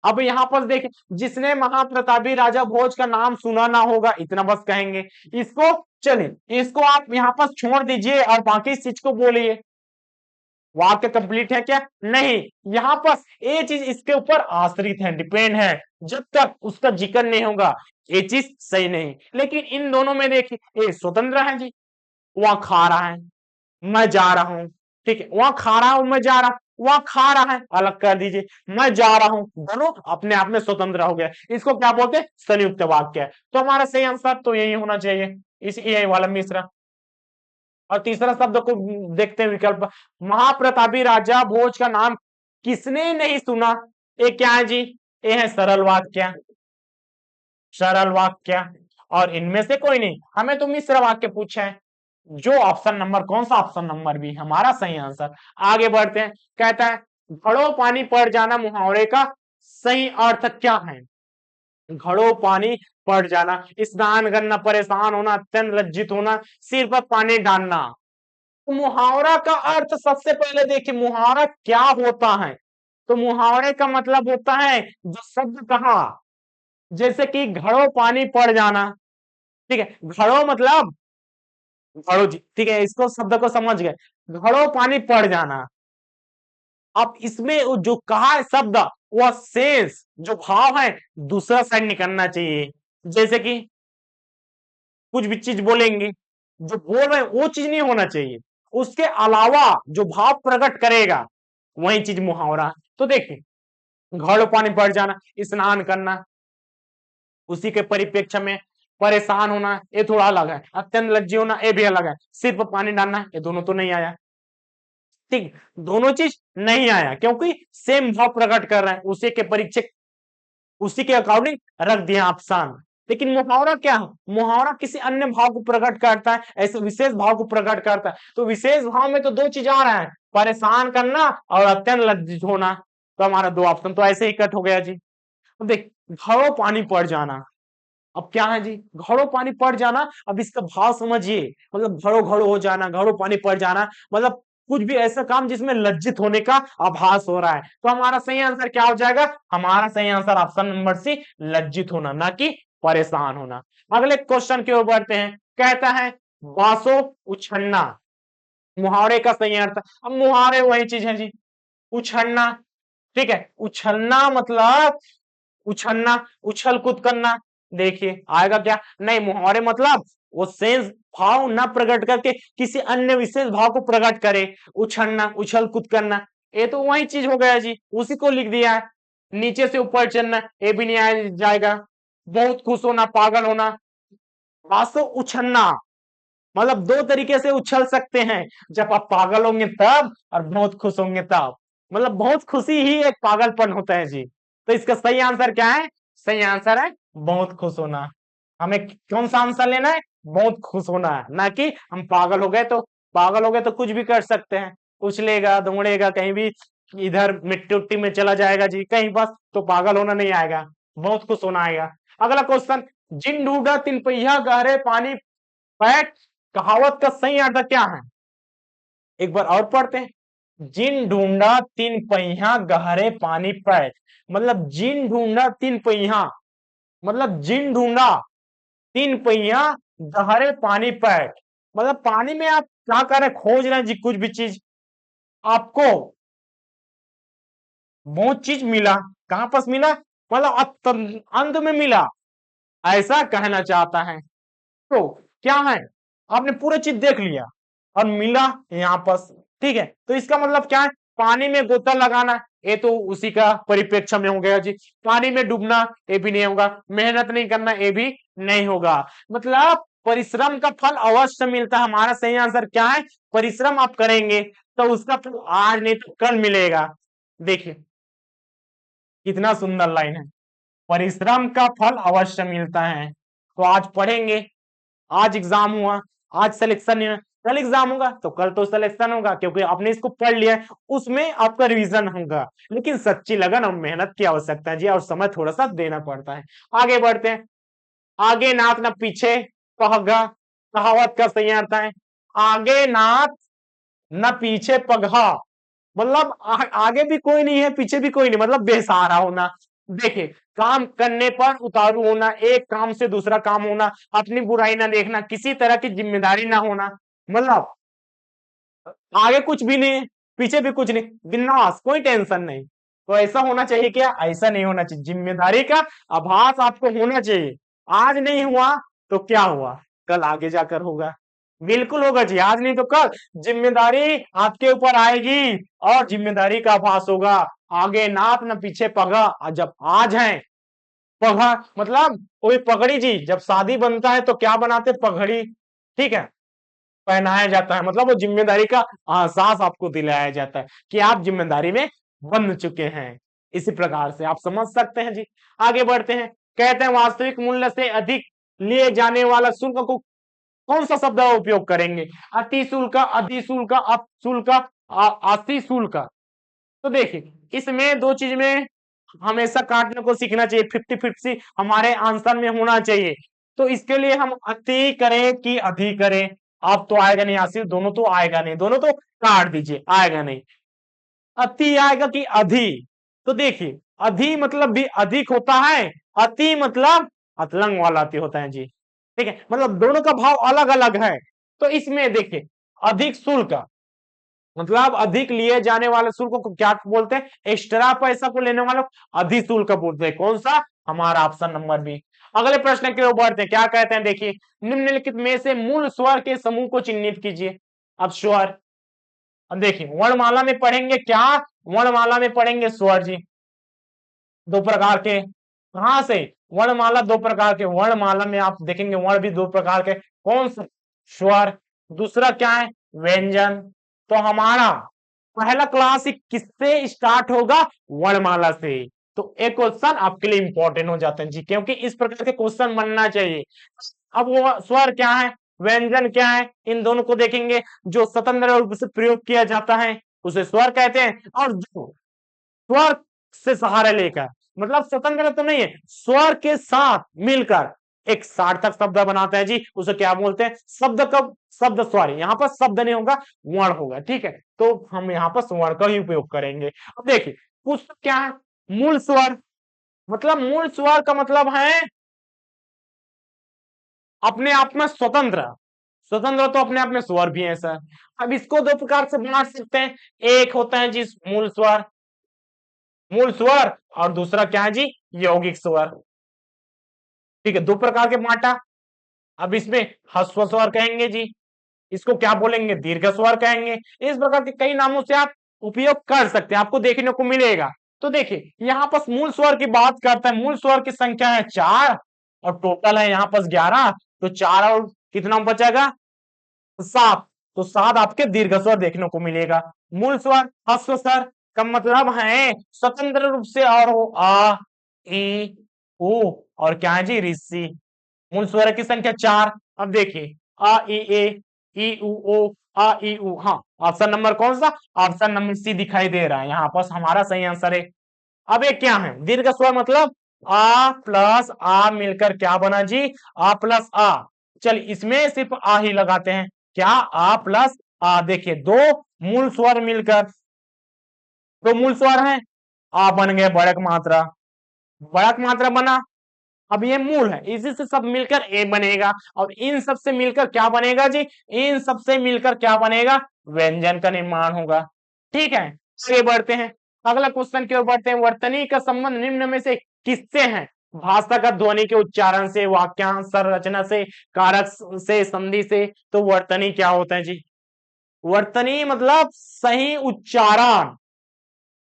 अब यहां पर देखें, जिसने महाप्रतापी राजा भोज का नाम सुना ना होगा, इतना बस कहेंगे। इसको चलिए इसको आप यहां पर छोड़ दीजिए और बाकी चीज को बोलिए। वाक्य कंप्लीट है क्या, नहीं, यहां पर ये चीज इसके ऊपर आश्रित है, डिपेंड है, जब तक उसका जिक्र नहीं होगा ये चीज सही नहीं। लेकिन इन दोनों में देखिए ये स्वतंत्र है जी, वहां खा रहा है, मैं जा रहा हूं, ठीक है, वहां खा रहा हूं, मैं जा रहा हूं, वहां खा रहा है, अलग कर दीजिए, मैं जा रहा हूं, दोनों अपने आप में स्वतंत्र हो गया। इसको क्या बोलते हैं, संयुक्त वाक्य है। तो हमारा सही आंसर तो यही होना चाहिए, इस यही वाला मिश्रा। और तीसरा शब्द को देखते हैं विकल्प, महाप्रतापी राजा भोज का नाम किसने नहीं सुना, ये क्या है जी, ये है सरल वाक्य, सरल वाक्य। और इनमें से कोई नहीं, हमें तो मिश्र वाक्य पूछा है, जो ऑप्शन नंबर, कौन सा ऑप्शन नंबर भी हमारा सही आंसर। आगे बढ़ते हैं, कहता है घड़ों पानी पड़ जाना मुहावरे का सही अर्थ क्या है। घड़ों पानी पड़ जाना, स्नान करना, परेशान होना, अत्यंत लज्जित होना, सिर पर पानी डालना। तो मुहावरा का अर्थ सबसे पहले देखिए, मुहावरा क्या होता है। तो मुहावरे का मतलब होता है जो शब्द कहा, जैसे कि घड़ों पानी पड़ जाना, ठीक है, घड़ों मतलब घड़ों जी, ठीक है, इसको शब्द को समझ गए, घड़ों पानी पड़ जाना। अब इसमें वो जो कहा है शब्द, वह सेंस जो भाव है दूसरा साइड निकलना चाहिए। जैसे कि कुछ भी चीज बोलेंगे, जो बोल रहे हैं वो चीज नहीं होना चाहिए, उसके अलावा जो भाव प्रकट करेगा वही चीज मुहावरा है। तो देखिए घड़ों पानी पड़ जाना, स्नान करना, उसी के परिप्रेक्ष्य में परेशान होना ये थोड़ा अलग है, अत्यंत लज्जी होना ये भी अलग है, सिर पर पानी डालना ये दोनों तो नहीं आया, ठीक, दोनों चीज नहीं आया क्योंकि सेम भाव प्रकट कर रहे हैं, उसी के परीक्षक उसी के अकॉर्डिंग रख दिया ऑप्शन। लेकिन मुहावरा क्या है, मुहावरा किसी अन्य भाव को प्रकट करता है, ऐसे विशेष भाव को प्रकट करता है। तो विशेष भाव में तो दो चीज आ रहा है, परेशान करना और अत्यंत लज्जित होना। तो हमारा दो ऑप्शन तो ऐसे ही कट हो गया जी। अब देख घड़ों पानी पड़ जाना, अब क्या है जी, घड़ों पानी पड़ जाना, अब इसका भाव समझिए, मतलब घड़ों घड़ों हो जाना, घड़ों पानी पड़ जाना, मतलब कुछ भी ऐसा काम जिसमें लज्जित होने का आभास हो रहा है। तो हमारा सही आंसर क्या हो जाएगा, हमारा सही आंसर ऑप्शन नंबर सी, लज्जित होना, ना कि परेशान होना। अगले क्वेश्चन की ओर बढ़ते हैं, कहता है बांसो उछलना, मुहावरे का सही अर्थ। अब मुहावरे वही चीज है जी, उछलना, ठीक है, उछलना मतलब उछलना, उछल कूद करना। देखिए आएगा क्या, नहीं, मुहावरे मतलब वो सेंस भाव न प्रकट करके किसी अन्य विशेष भाव को प्रकट करे, उछलना, उछल कूद करना, ये तो वही चीज हो गया जी, उसी को लिख दिया है। नीचे से ऊपर चलना ये भी नहीं आ जाएगा, बहुत खुश होना, पागल होना। वास्तव उछलना मतलब दो तरीके से उछल सकते हैं, जब आप पागल होंगे तब और बहुत खुश होंगे तब, मतलब बहुत खुशी ही एक पागलपन होता है जी। तो इसका सही आंसर क्या है, सही आंसर है बहुत खुश होना। हमें कौन सा आंसर लेना है, बहुत खुश होना है, ना कि हम पागल हो गए तो, पागल हो गए तो कुछ भी कर सकते हैं, उछलेगा दौड़ेगा कहीं भी, इधर मिट्टी उट्टी में चला जाएगा जी कहीं, बस तो पागल होना नहीं आएगा, बहुत खुश होना आएगा। अगला क्वेश्चन, जिन ढूंढा तीन पहिया गहरे पानी पैठ, कहावत का सही अर्थ क्या है, एक बार और पढ़ते हैं। जिन ढूंढा तीन पहिया गहरे पानी पैठ, मतलब जिन ढूंढा तीन पहिया, मतलब जिन ढूंढा तीन पहिया गहरे पानी पैठ, मतलब पानी में आप क्या कर रहे हैं, खोज रहे हैं जी कुछ भी चीज, आपको बहुत चीज मिला, कहां पास मिला, मतलब अंत में मिला, ऐसा कहना चाहता है। तो क्या है, आपने पूरे चीज देख लिया और मिला यहाँ पर, ठीक है। तो इसका मतलब क्या है, पानी में गोता लगाना ये तो उसी का परिप्रेक्ष्य में हो गया जी। पानी में डूबना ये भी नहीं होगा, मेहनत नहीं करना ये भी नहीं होगा। मतलब परिश्रम का फल अवश्य मिलता है। हमारा सही आंसर क्या है, परिश्रम आप करेंगे तो उसका फल आज नहीं तो कल मिलेगा। देखिए कितना सुंदर लाइन है, परिश्रम का फल अवश्य मिलता है। तो आज पढ़ेंगे, आज एग्जाम हुआ, आज सिलेक्शन नहीं हुआ, कल एग्जाम होगा तो कल तो सिलेक्शन होगा, क्योंकि आपने इसको पढ़ लिया है, उसमें आपका रिवीजन होगा। लेकिन सच्ची लगन और मेहनत की आवश्यकता है जी, और समय थोड़ा सा देना पड़ता है। आगे बढ़ते हैं। आगे नाथ न पीछे पगहा, कहावत का सही अर्थ है आगे नाथ न पीछे पगहा। मतलब आगे भी कोई नहीं है पीछे भी कोई नहीं, मतलब बेसहारा होना। देखिए काम करने पर उतारू होना, एक काम से दूसरा काम होना, अपनी बुराई ना देखना, किसी तरह की जिम्मेदारी ना होना, मतलब आगे कुछ भी नहीं पीछे भी कुछ नहीं, बिंदास कोई टेंशन नहीं। तो ऐसा होना चाहिए क्या, ऐसा नहीं होना चाहिए, जिम्मेदारी का आभास आपको होना चाहिए। आज नहीं हुआ तो क्या हुआ, कल आगे जाकर होगा, बिल्कुल होगा जी, आज नहीं तो कल जिम्मेदारी आपके ऊपर आएगी और जिम्मेदारी का आभास होगा। आगे नाप न पीछे पगा, जब आज है पगा मतलब कोई पगड़ी जी, जब शादी बनता है तो क्या बनाते, पगड़ी, ठीक है, पहनाया जाता है, मतलब वो जिम्मेदारी का एहसास आपको दिलाया जाता है कि आप जिम्मेदारी में बंध चुके हैं। इसी प्रकार से आप समझ सकते हैं जी। आगे बढ़ते हैं, कहते हैं वास्तविक मूल्य से अधिक लिए जाने वाला शुल्क को कौन सा शब्द का उपयोग करेंगे, अति शुल्क, अधिशुल्क, अपशुल्क, अति शुल्क। तो देखिए इसमें दो चीज में हमेशा काटने को सीखना चाहिए, 50-50 हमारे आंसर में होना चाहिए। तो इसके लिए हम अति करें कि अधि करें, अब तो आएगा नहीं आसिफ, दोनों तो आएगा नहीं, दोनों तो काट दीजिए, आएगा नहीं। अति आएगा कि अधि, तो देखिए अधि मतलब भी अधिक होता है, अति मतलब अतलंग वाला अति होता है जी, ठीक है, मतलब दोनों का भाव अलग अलग है। तो इसमें देखिए अधिक शुल्क मतलब अधिक लिए जाने वाले शुल्क को क्या बोलते हैं, एक्स्ट्रा पैसा को लेने वाले अधिशुल्क बोलते हैं। कौन सा, हमारा ऑप्शन नंबर बी। अगले प्रश्न की ओर बढ़ते हैं, क्या कहते हैं, देखिए निम्नलिखित में से मूल स्वर के समूह को चिन्हित कीजिए। अब स्वर, अब देखिए वर्णमाला में पढ़ेंगे क्या, वर्णमाला में पढ़ेंगे स्वर जी, दो प्रकार के, कहां से, वर्णमाला दो प्रकार के, वर्णमाला में आप देखेंगे वर्ण भी दो प्रकार के, कौन सा, स्वर, दूसरा क्या है, व्यंजन। तो हमारा पहला क्लास किससे स्टार्ट होगा, वर्णमाला से। तो एक क्वेश्चन आपके लिए इंपॉर्टेंट हो जाता है जी, क्योंकि इस प्रकार के क्वेश्चन बनना चाहिए। अब वो स्वर क्या है, व्यंजन क्या है, इन दोनों को देखेंगे। जो स्वतंत्र रूप से प्रयोग किया जाता है उसे स्वर कहते हैं, और जो स्वर से सहारा लेकर, मतलब स्वतंत्र तो नहीं है, स्वर के साथ मिलकर एक सार्थक शब्द बनाता है जी, उसे क्या बोलते हैं, शब्द का शब्द स्वर, यहाँ पर शब्द नहीं होगा वर्ण होगा, ठीक है। तो हम यहाँ पर स्वर का ही उपयोग करेंगे। अब देखिए पुस्तक क्या है, मूल स्वर, मतलब मूल स्वर का मतलब है अपने आप में स्वतंत्र, स्वतंत्र तो अपने आप में स्वर भी है सर। अब इसको दो प्रकार से बांट सकते हैं, एक होता है जी मूल स्वर, मूल स्वर, और दूसरा क्या है जी, यौगिक स्वर, ठीक है, दो प्रकार के बांटा। अब इसमें ह्रस्व स्वर कहेंगे जी, इसको क्या बोलेंगे, दीर्घ स्वर कहेंगे। इस प्रकार के कई नामों से आप उपयोग कर सकते हैं, आपको देखने को मिलेगा। तो देखिए यहाँ पर मूल स्वर की बात करते हैं, मूल स्वर की संख्या है 4 और टोटल है यहाँ पर 11, तो 4 और कितना बचेगा, 7, तो 7 आपके दीर्घ स्वर देखने को मिलेगा। मूल स्वर ह्रस्व स्वर का मतलब है स्वतंत्र रूप से और हो आ, ई, उ और क्या है जी, ऋषि। मूल स्वर की संख्या 4। अब देखिए अ ई ई उ ओ, अ ई उ, हाँ ऑप्शन नंबर कौन सा, ऑप्शन नंबर सी दिखाई दे रहा है, यहाँ पर हमारा सही आंसर है। अब एक क्या है, दीर्घ स्वर मतलब आ प्लस आ मिलकर क्या बना जी, आ प्लस आ। चल इसमें सिर्फ आ ही लगाते हैं, क्या, आ प्लस आ। देखिए दो मूल स्वर मिलकर, दो मूल स्वर है, आ बन गए बढ़क मात्रा, बढ़क मात्रा बना। अब ये मूल है, इसी से सब मिलकर ए बनेगा, और इन सब से मिलकर क्या बनेगा जी, इन सब से मिलकर क्या बनेगा, व्यंजन का निर्माण होगा, ठीक है। आगे बढ़ते हैं, अगला क्वेश्चन की ओर बढ़ते हैं, वर्तनी का संबंध निम्न में से किससे है। भाषागत ध्वनि के उच्चारण से, वाक्यांश संरचना से, कारक से, संधि से। तो वर्तनी क्या होता है जी? वर्तनी मतलब सही उच्चारण,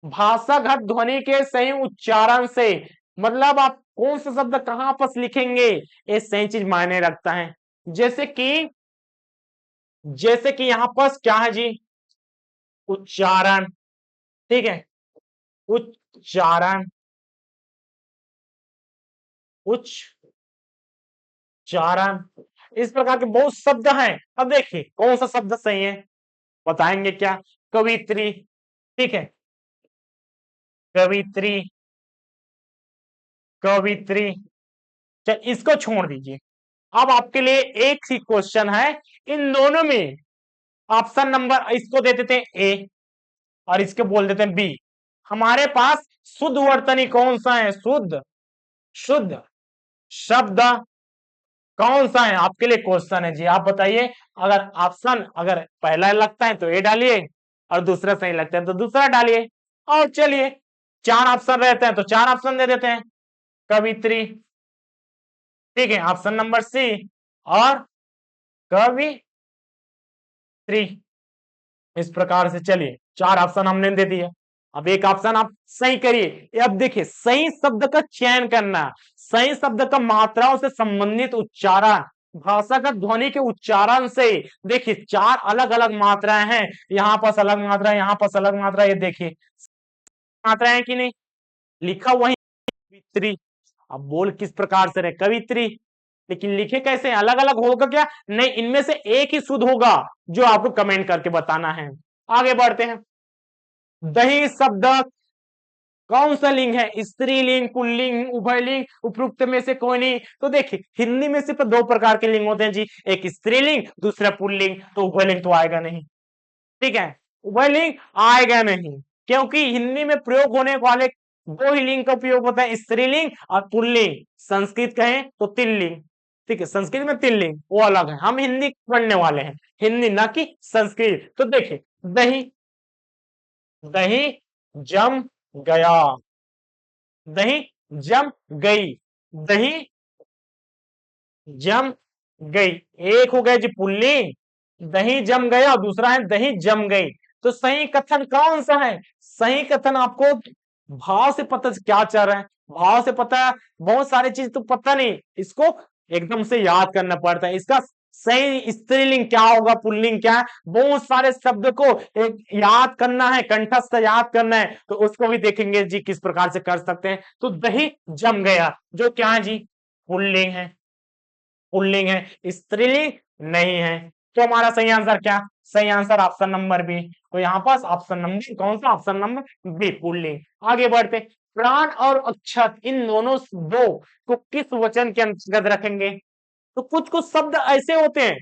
भाषागत ध्वनि के सही उच्चारण से, मतलब आप कौन सा शब्द कहां पर लिखेंगे ये सही चीज मायने रखता है। जैसे कि यहां पर क्या है जी? उच्चारण, ठीक है, उच्चारण, उच्चारण, इस प्रकार के बहुत शब्द हैं। अब देखिए कौन सा शब्द सही है, बताएंगे क्या? कवित्री, ठीक है, कवित्री, कवित्री। चल इसको छोड़ दीजिए। अब आपके लिए एक ही क्वेश्चन है, इन दोनों में ऑप्शन नंबर इसको दे देते हैं ए और इसके बोल देते हैं बी। हमारे पास शुद्ध वर्तनी कौन सा है? शुद्ध, शुद्ध शब्द कौन सा है? आपके लिए क्वेश्चन है जी, आप बताइए। अगर ऑप्शन अगर पहला लगता है तो ए डालिए और दूसरा सही लगता है तो दूसरा डालिए। और चलिए चार ऑप्शन रहते हैं तो चार ऑप्शन दे देते हैं। कवित्री, ठीक है, ऑप्शन नंबर सी और कवित्री। इस प्रकार से चलिए चार ऑप्शन हमने दे दिए। अब एक ऑप्शन आप सही करिए। अब देखिए सही शब्द का चयन करना, सही शब्द का मात्राओं से संबंधित उच्चारण, भाषा का ध्वनि के उच्चारण से। देखिए चार अलग अलग मात्राएं हैं, यहाँ पर अलग मात्रा, यहाँ पर अलग मात्रा, ये देखिए मात्राएं है कि नहीं? लिखा वही कवित्री। अब बोल किस प्रकार से रहे? कवित्री, लेकिन लिखे कैसे? अलग अलग होगा क्या? नहीं, इनमें से एक ही शुद्ध होगा जो आपको कमेंट करके बताना है। आगे बढ़ते हैं। दही शब्द कौन सा लिंग है? स्त्रीलिंग, पुल्लिंग, उभयलिंग, उपयुक्त में से कोई नहीं। तो देखिए हिंदी में सिर्फ दो प्रकार के लिंग होते हैं जी, एक स्त्रीलिंग, दूसरा पुल्लिंग। तो उभयलिंग तो आएगा नहीं, ठीक है, उभयलिंग आएगा नहीं, क्योंकि हिंदी में प्रयोग होने वाले दो ही लिंग का उपयोग होता है, स्त्रीलिंग और पुल्लिंग। संस्कृत कहें तो तिल्लिंग, ठीक है, संस्कृत में तिल्लिंग वो अलग है। हम हिंदी पढ़ने वाले हैं, हिंदी ना कि संस्कृत। तो देखिए दही, दही जम गया, दही जम गई, दही जम गई। एक हो गया जी पुल्लिंग, दही जम गया, और दूसरा है दही जम गई। तो सही कथन कौन सा है? सही कथन आपको भाव से पता क्या चल रहा है, भाव से पता है। बहुत सारी चीज तो पता नहीं, इसको एकदम से याद करना पड़ता है। इसका सही स्त्रीलिंग क्या होगा, पुल्लिंग क्या है, बहुत सारे शब्द को एक याद करना है, कंठस्थ याद करना है। तो उसको भी देखेंगे जी किस प्रकार से कर सकते हैं। तो दही जम गया जो क्या है जी? पुल्लिंग है, पुल्लिंग है, स्त्रीलिंग नहीं है। तो हमारा सही आंसर क्या? सही आंसर ऑप्शन नंबर बी। तो यहाँ पास ऑप्शन नंबर कौन सा? ऑप्शन नंबर बी, पुल्लिंग। आगे बढ़ते, प्राण और अक्षत इन दोनों दो को किस वचन के अंतर्गत रखेंगे? तो कुछ कुछ शब्द ऐसे होते हैं,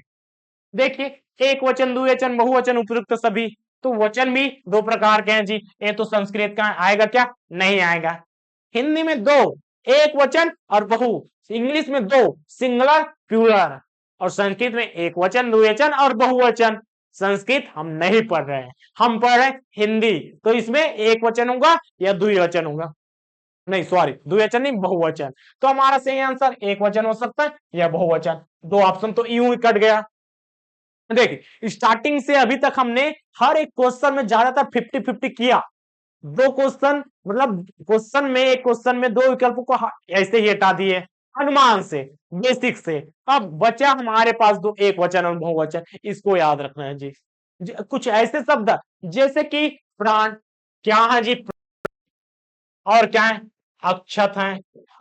देखिए एक वचन, द्विवचन, बहुवचन, उपयुक्त सभी। तो वचन भी दो प्रकार के हैं जी। ये तो संस्कृत का आएगा क्या? नहीं आएगा। हिंदी में दो, एक वचन और बहु। इंग्लिश में दो, सिंगुलर प्लूरल। और संस्कृत में एक वचन, द्विवचन और बहुवचन। संस्कृत हम नहीं पढ़ रहे हैं, हम पढ़ रहे हैं हिंदी। तो इसमें एक वचन होगा या द्विवचन होगा? नहीं सॉरी, द्विवचन नहीं, बहुवचन। तो हमारा सही आंसर एक वचन हो सकता है या बहुवचन। दो ऑप्शन तो यूं ही कट गया। देखिए स्टार्टिंग से अभी तक हमने हर एक क्वेश्चन में ज्यादातर 50-50 किया। दो क्वेश्चन मतलब क्वेश्चन में, एक क्वेश्चन में दो विकल्पों को ऐसे ही हटा दिए अनुमान से, बेसिक से। अब बचा हमारे पास दो, एक वचन और बहुवचन। इसको याद रखना है जी। कुछ ऐसे शब्द जैसे कि प्राण, क्या है जी? और क्या है? अक्षत है,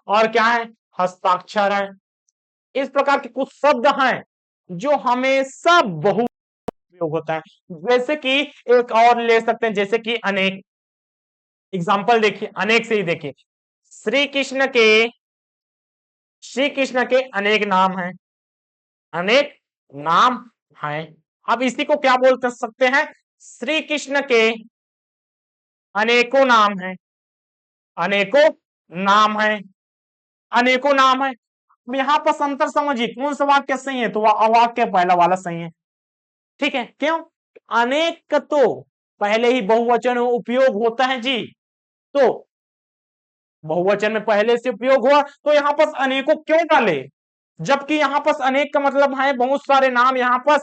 और क्या है? हस्ताक्षर है। इस प्रकार के कुछ शब्द हैं जो हमेशा बहु उपयोग होता है। जैसे कि एक और ले सकते हैं, जैसे कि अनेक। एग्जाम्पल देखिए, अनेक से ही देखिए, श्री कृष्ण के, श्री कृष्ण के अनेक नाम हैं, अनेक नाम हैं। अब इसी को क्या बोल सकते हैं? श्री कृष्ण के अनेकों नाम हैं, अनेकों नाम हैं, अनेकों नाम है। यहां पर अंतर समझिए, कौन सा वाक्य सही है? तो वाक्य पहला वाला सही है, ठीक है। क्यों? अनेक का तो पहले ही बहुवचन उपयोग होता है जी। तो बहुवचन में पहले से उपयोग हुआ तो यहाँ पर अनेकों क्यों डाले, जबकि यहाँ पर अनेक का मतलब है बहुत सारे नाम यहाँ पर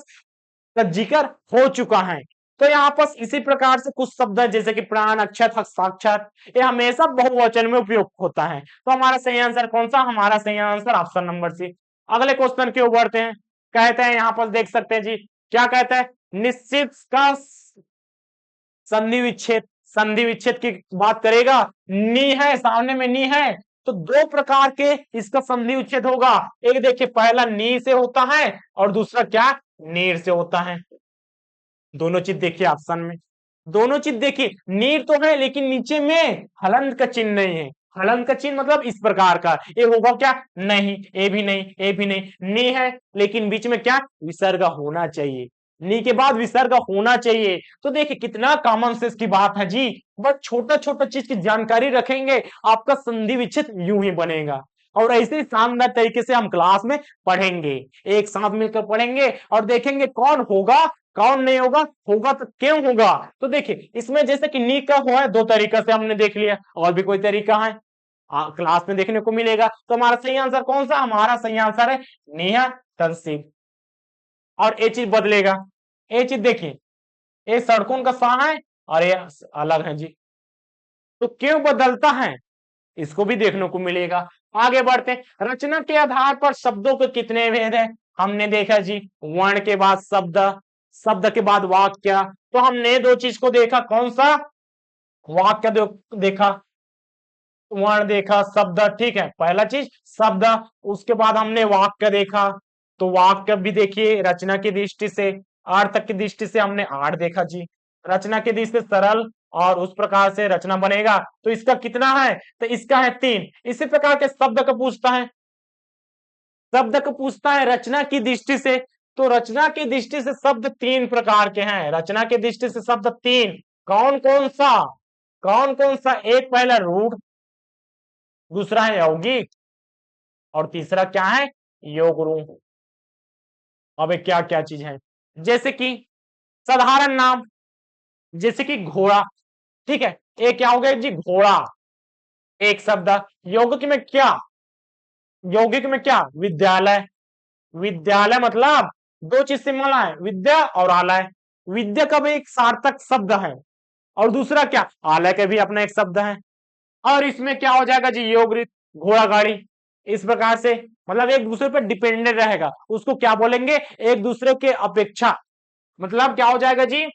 का जिक्र हो चुका है। तो यहाँ पर इसी प्रकार से कुछ शब्द है जैसे कि प्राण, अक्षत, साक्षात, ये हमेशा बहुवचन में उपयोग होता है। तो हमारा सही आंसर कौन सा, हमारा सही आंसर ऑप्शन नंबर सी। अगले क्वेश्चन की ओर बढ़ते हैं। कहते हैं यहाँ पर देख सकते हैं जी, क्या कहता है, निश्चित का संधि विच्छेद, संधि विच्छेद की बात करेगा, नी है सामने में, नी है तो दो प्रकार के इसका संधि विच्छेद होगा। एक देखिए पहला नी से होता है और दूसरा क्या, नीर से होता है। दोनों चीज देखिए ऑप्शन में, दोनों चीज देखिए, नीर तो है लेकिन नीचे में हलंत का चिन्ह नहीं है। हलंत का चिन्ह मतलब इस प्रकार का, ये होगा क्या, नहीं, ये भी नहीं, ये भी नहीं, नी है लेकिन बीच में क्या, विसर्ग होना चाहिए, नी के बाद विसर्ग होना चाहिए। तो देखिए कितना कॉमन सेंस की बात है जी, बस छोटा छोटा चीज की जानकारी रखेंगे, आपका संधि विच्छेद यूं ही बनेगा। और ऐसे ही शानदार तरीके से हम क्लास में पढ़ेंगे, एक साथ मिलकर पढ़ेंगे और देखेंगे कौन होगा कौन नहीं होगा, होगा तो क्यों होगा। तो देखिए इसमें जैसे कि नी का हुआ है, दो तरीका से हमने देख लिया, और भी कोई तरीका है क्लास में देखने को मिलेगा। तो हमारा सही आंसर कौन सा, हमारा सही आंसर है नेहा तंसीब। और ये चीज बदलेगा, ये चीज देखिए, ये सड़कों का सा है और ये अलग है जी, तो क्यों बदलता है इसको भी देखने को मिलेगा। आगे बढ़ते, रचना के आधार पर शब्दों के कितने भेद है, हमने देखा जी, वर्ण के बाद शब्द, शब्द के बाद वाक्य। तो हमने दो चीज को देखा, कौन सा, वाक्य देखा, वर्ण देखा, शब्द, ठीक है, पहला चीज शब्द, उसके बाद हमने वाक्य देखा। तो वाक्य भी देखिए रचना की दृष्टि से, अर्थ की दृष्टि से हमने आठ देखा जी, रचना की दृष्टि से सरल और उस प्रकार से रचना बनेगा। तो इसका कितना है, तो इसका है तीन। इसी प्रकार के शब्द का पूछता है, शब्द को पूछता है रचना की दृष्टि से, तो रचना की दृष्टि से शब्द तीन प्रकार के हैं, रचना की दृष्टि से शब्द तीन, कौन कौन सा, कौन कौन सा, एक पहला रूढ़, दूसरा है यौगिक और तीसरा क्या है, योग। अब क्या क्या चीज है, जैसे कि साधारण नाम, जैसे कि घोड़ा, ठीक है, एक क्या हो गया जी, घोड़ा एक शब्द। यौगिक में क्या, यौगिक में क्या, विद्यालय, विद्यालय मतलब दो चीज से मिला है, विद्या और आलय, विद्या का भी एक सार्थक शब्द है और दूसरा क्या, आलय का भी अपना एक शब्द है। और इसमें क्या हो जाएगा जी, योग, घोड़ा गाड़ी, इस प्रकार से मतलब एक दूसरे पर डिपेंडेंट रहेगा, उसको क्या बोलेंगे, एक दूसरे के अपेक्षा, मतलब क्या हो जाएगा जी,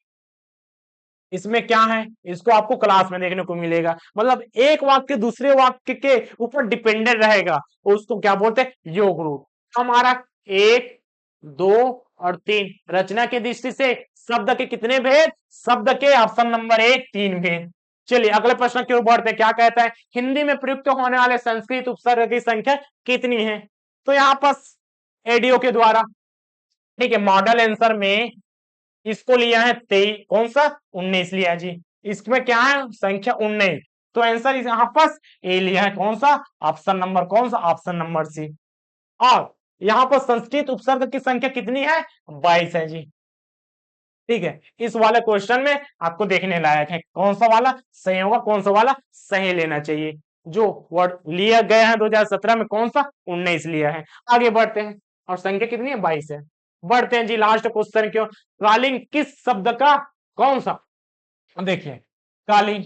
इसमें क्या है, इसको आपको क्लास में देखने को मिलेगा, मतलब एक वाक्य दूसरे वाक्य के ऊपर डिपेंडेंट रहेगा, उसको क्या बोलते हैं, योग रूप। हमारा एक, दो और तीन, रचना की दृष्टि से शब्द के कितने भेद, शब्द के ऑप्शन नंबर एक, तीन भेद। चलिए अगले प्रश्न की ओर बढ़ते हैं, क्या कहता है, हिंदी में प्रयुक्त होने वाले संस्कृत उपसर्ग की संख्या कितनी है। तो यहाँ पर एडीओ के द्वारा, ठीक है, मॉडल आंसर में इसको लिया है 23, कौन सा, 19 लिया जी, इसमें क्या है, संख्या 19, तो आंसर यहाँ पर ए लिया है, कौन सा, ऑप्शन नंबर कौन सा, ऑप्शन नंबर सी। और यहाँ पर संस्कृत उपसर्ग की संख्या कितनी है, 22 है जी, ठीक है। इस वाले क्वेश्चन में आपको देखने लायक है कौन सा वाला सही होगा, कौन सा वाला सही लेना चाहिए। जो वर्ड लिया गया है 2017 में, कौन सा, 19 लिया है। आगे बढ़ते हैं, और संख्या कितनी है, 22 है। बढ़ते हैं जी लास्ट क्वेश्चन क्यों, कालीन किस शब्द का, कौन सा, देखिए कालीन,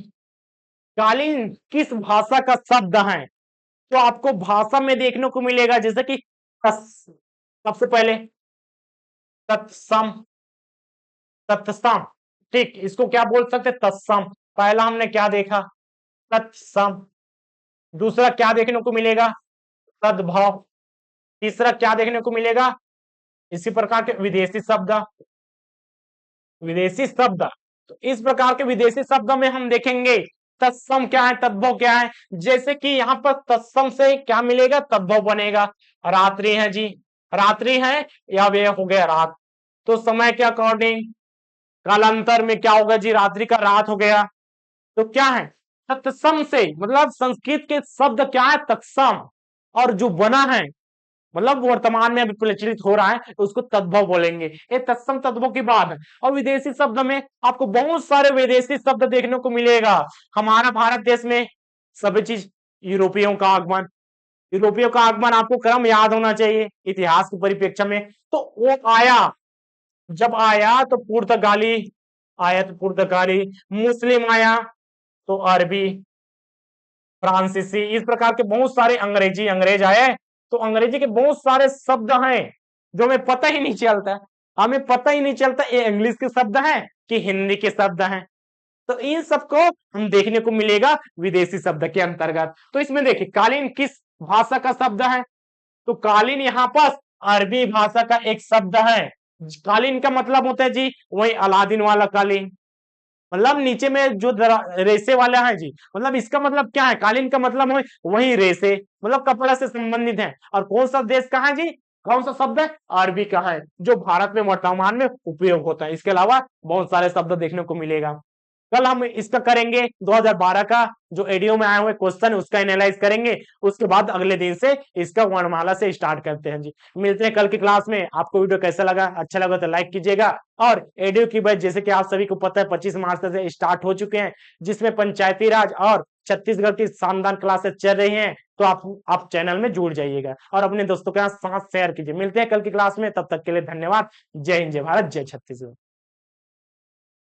कालीन किस भाषा का शब्द है। तो आपको भाषा में देखने को मिलेगा, जैसे कि सबसे पहले तत्सम, तत्सम, ठीक, इसको क्या बोल सकते, तत्सम, पहला हमने क्या देखा, तत्सम, दूसरा क्या देखने को मिलेगा, तद्भव, तीसरा क्या देखने को मिलेगा, इसी प्रकार के विदेशी शब्द, विदेशी शब्द। तो इस प्रकार के विदेशी शब्द में हम देखेंगे तत्सम क्या है, तद्भव क्या है, जैसे कि यहाँ पर तत्सम से क्या मिलेगा, तद्भव बनेगा, रात्रि है जी, रात्रि है या वे हो गया रात, तो समय के अकॉर्डिंग कालांतर में क्या होगा जी, रात्रि का रात हो गया। तो क्या है, तत्सम से मतलब संस्कृत के शब्द क्या है, तत्सम, और जो बना है मतलब वर्तमान में अभी प्रचलित हो रहा है, तो उसको तद्भव बोलेंगे। ये तत्सम तद्भव की बात है। और विदेशी शब्द में आपको बहुत सारे विदेशी शब्द देखने को मिलेगा। हमारा भारत देश में सभी चीज यूरोपियों का आगमन। यूरोपियों का आगमन आपको क्रम याद होना चाहिए इतिहास के परिप्रेक्ष्य में। तो वो आया, जब आया तो पुर्तगाली आया, तो पुर्तगाली। मुस्लिम आया तो अरबी, फ्रांसीसी, इस प्रकार के बहुत सारे अंग्रेज आए। तो अंग्रेजी के बहुत सारे शब्द हैं जो हमें पता ही नहीं चलता। हमें पता ही नहीं चलता ये इंग्लिश के शब्द हैं कि हिंदी के शब्द हैं। तो इन सबको हम देखने को मिलेगा विदेशी शब्द के अंतर्गत। तो इसमें देखिए कालीन किस भाषा का शब्द है? तो कालीन यहाँ पर अरबी भाषा का एक शब्द है। कालीन का मतलब होता है जी वही अलादीन वाला कालीन, मतलब नीचे में जो रेसे वाला है जी, मतलब इसका मतलब क्या है? कालीन का मतलब है वही रेसे, मतलब कपड़ा से संबंधित है। और कौन सा देश का है जी? कौन सा शब्द है? अरबी का है, जो भारत में वर्तमान में उपयोग होता है। इसके अलावा बहुत सारे शब्द देखने को मिलेगा। कल हम इसका करेंगे 2012 का जो एडीओ में आए हुए क्वेश्चन उसका एनालाइज करेंगे। उसके बाद अगले दिन से इसका वर्णमाला से स्टार्ट करते हैं जी। मिलते हैं कल की क्लास में। आपको वीडियो कैसा लगा? अच्छा लगा तो लाइक कीजिएगा। और एडीओ की बैच जैसे कि आप सभी को पता है 25 मार्च से स्टार्ट हो चुके हैं, जिसमें पंचायती राज और छत्तीसगढ़ की शानदार क्लासेस चल रही हैं। तो आप चैनल में जुड़ जाइएगा और अपने दोस्तों के साथ शेयर कीजिए। मिलते हैं कल की क्लास में, तब तक के लिए धन्यवाद। जय हिंद, जय भारत, जय छत्तीसगढ़।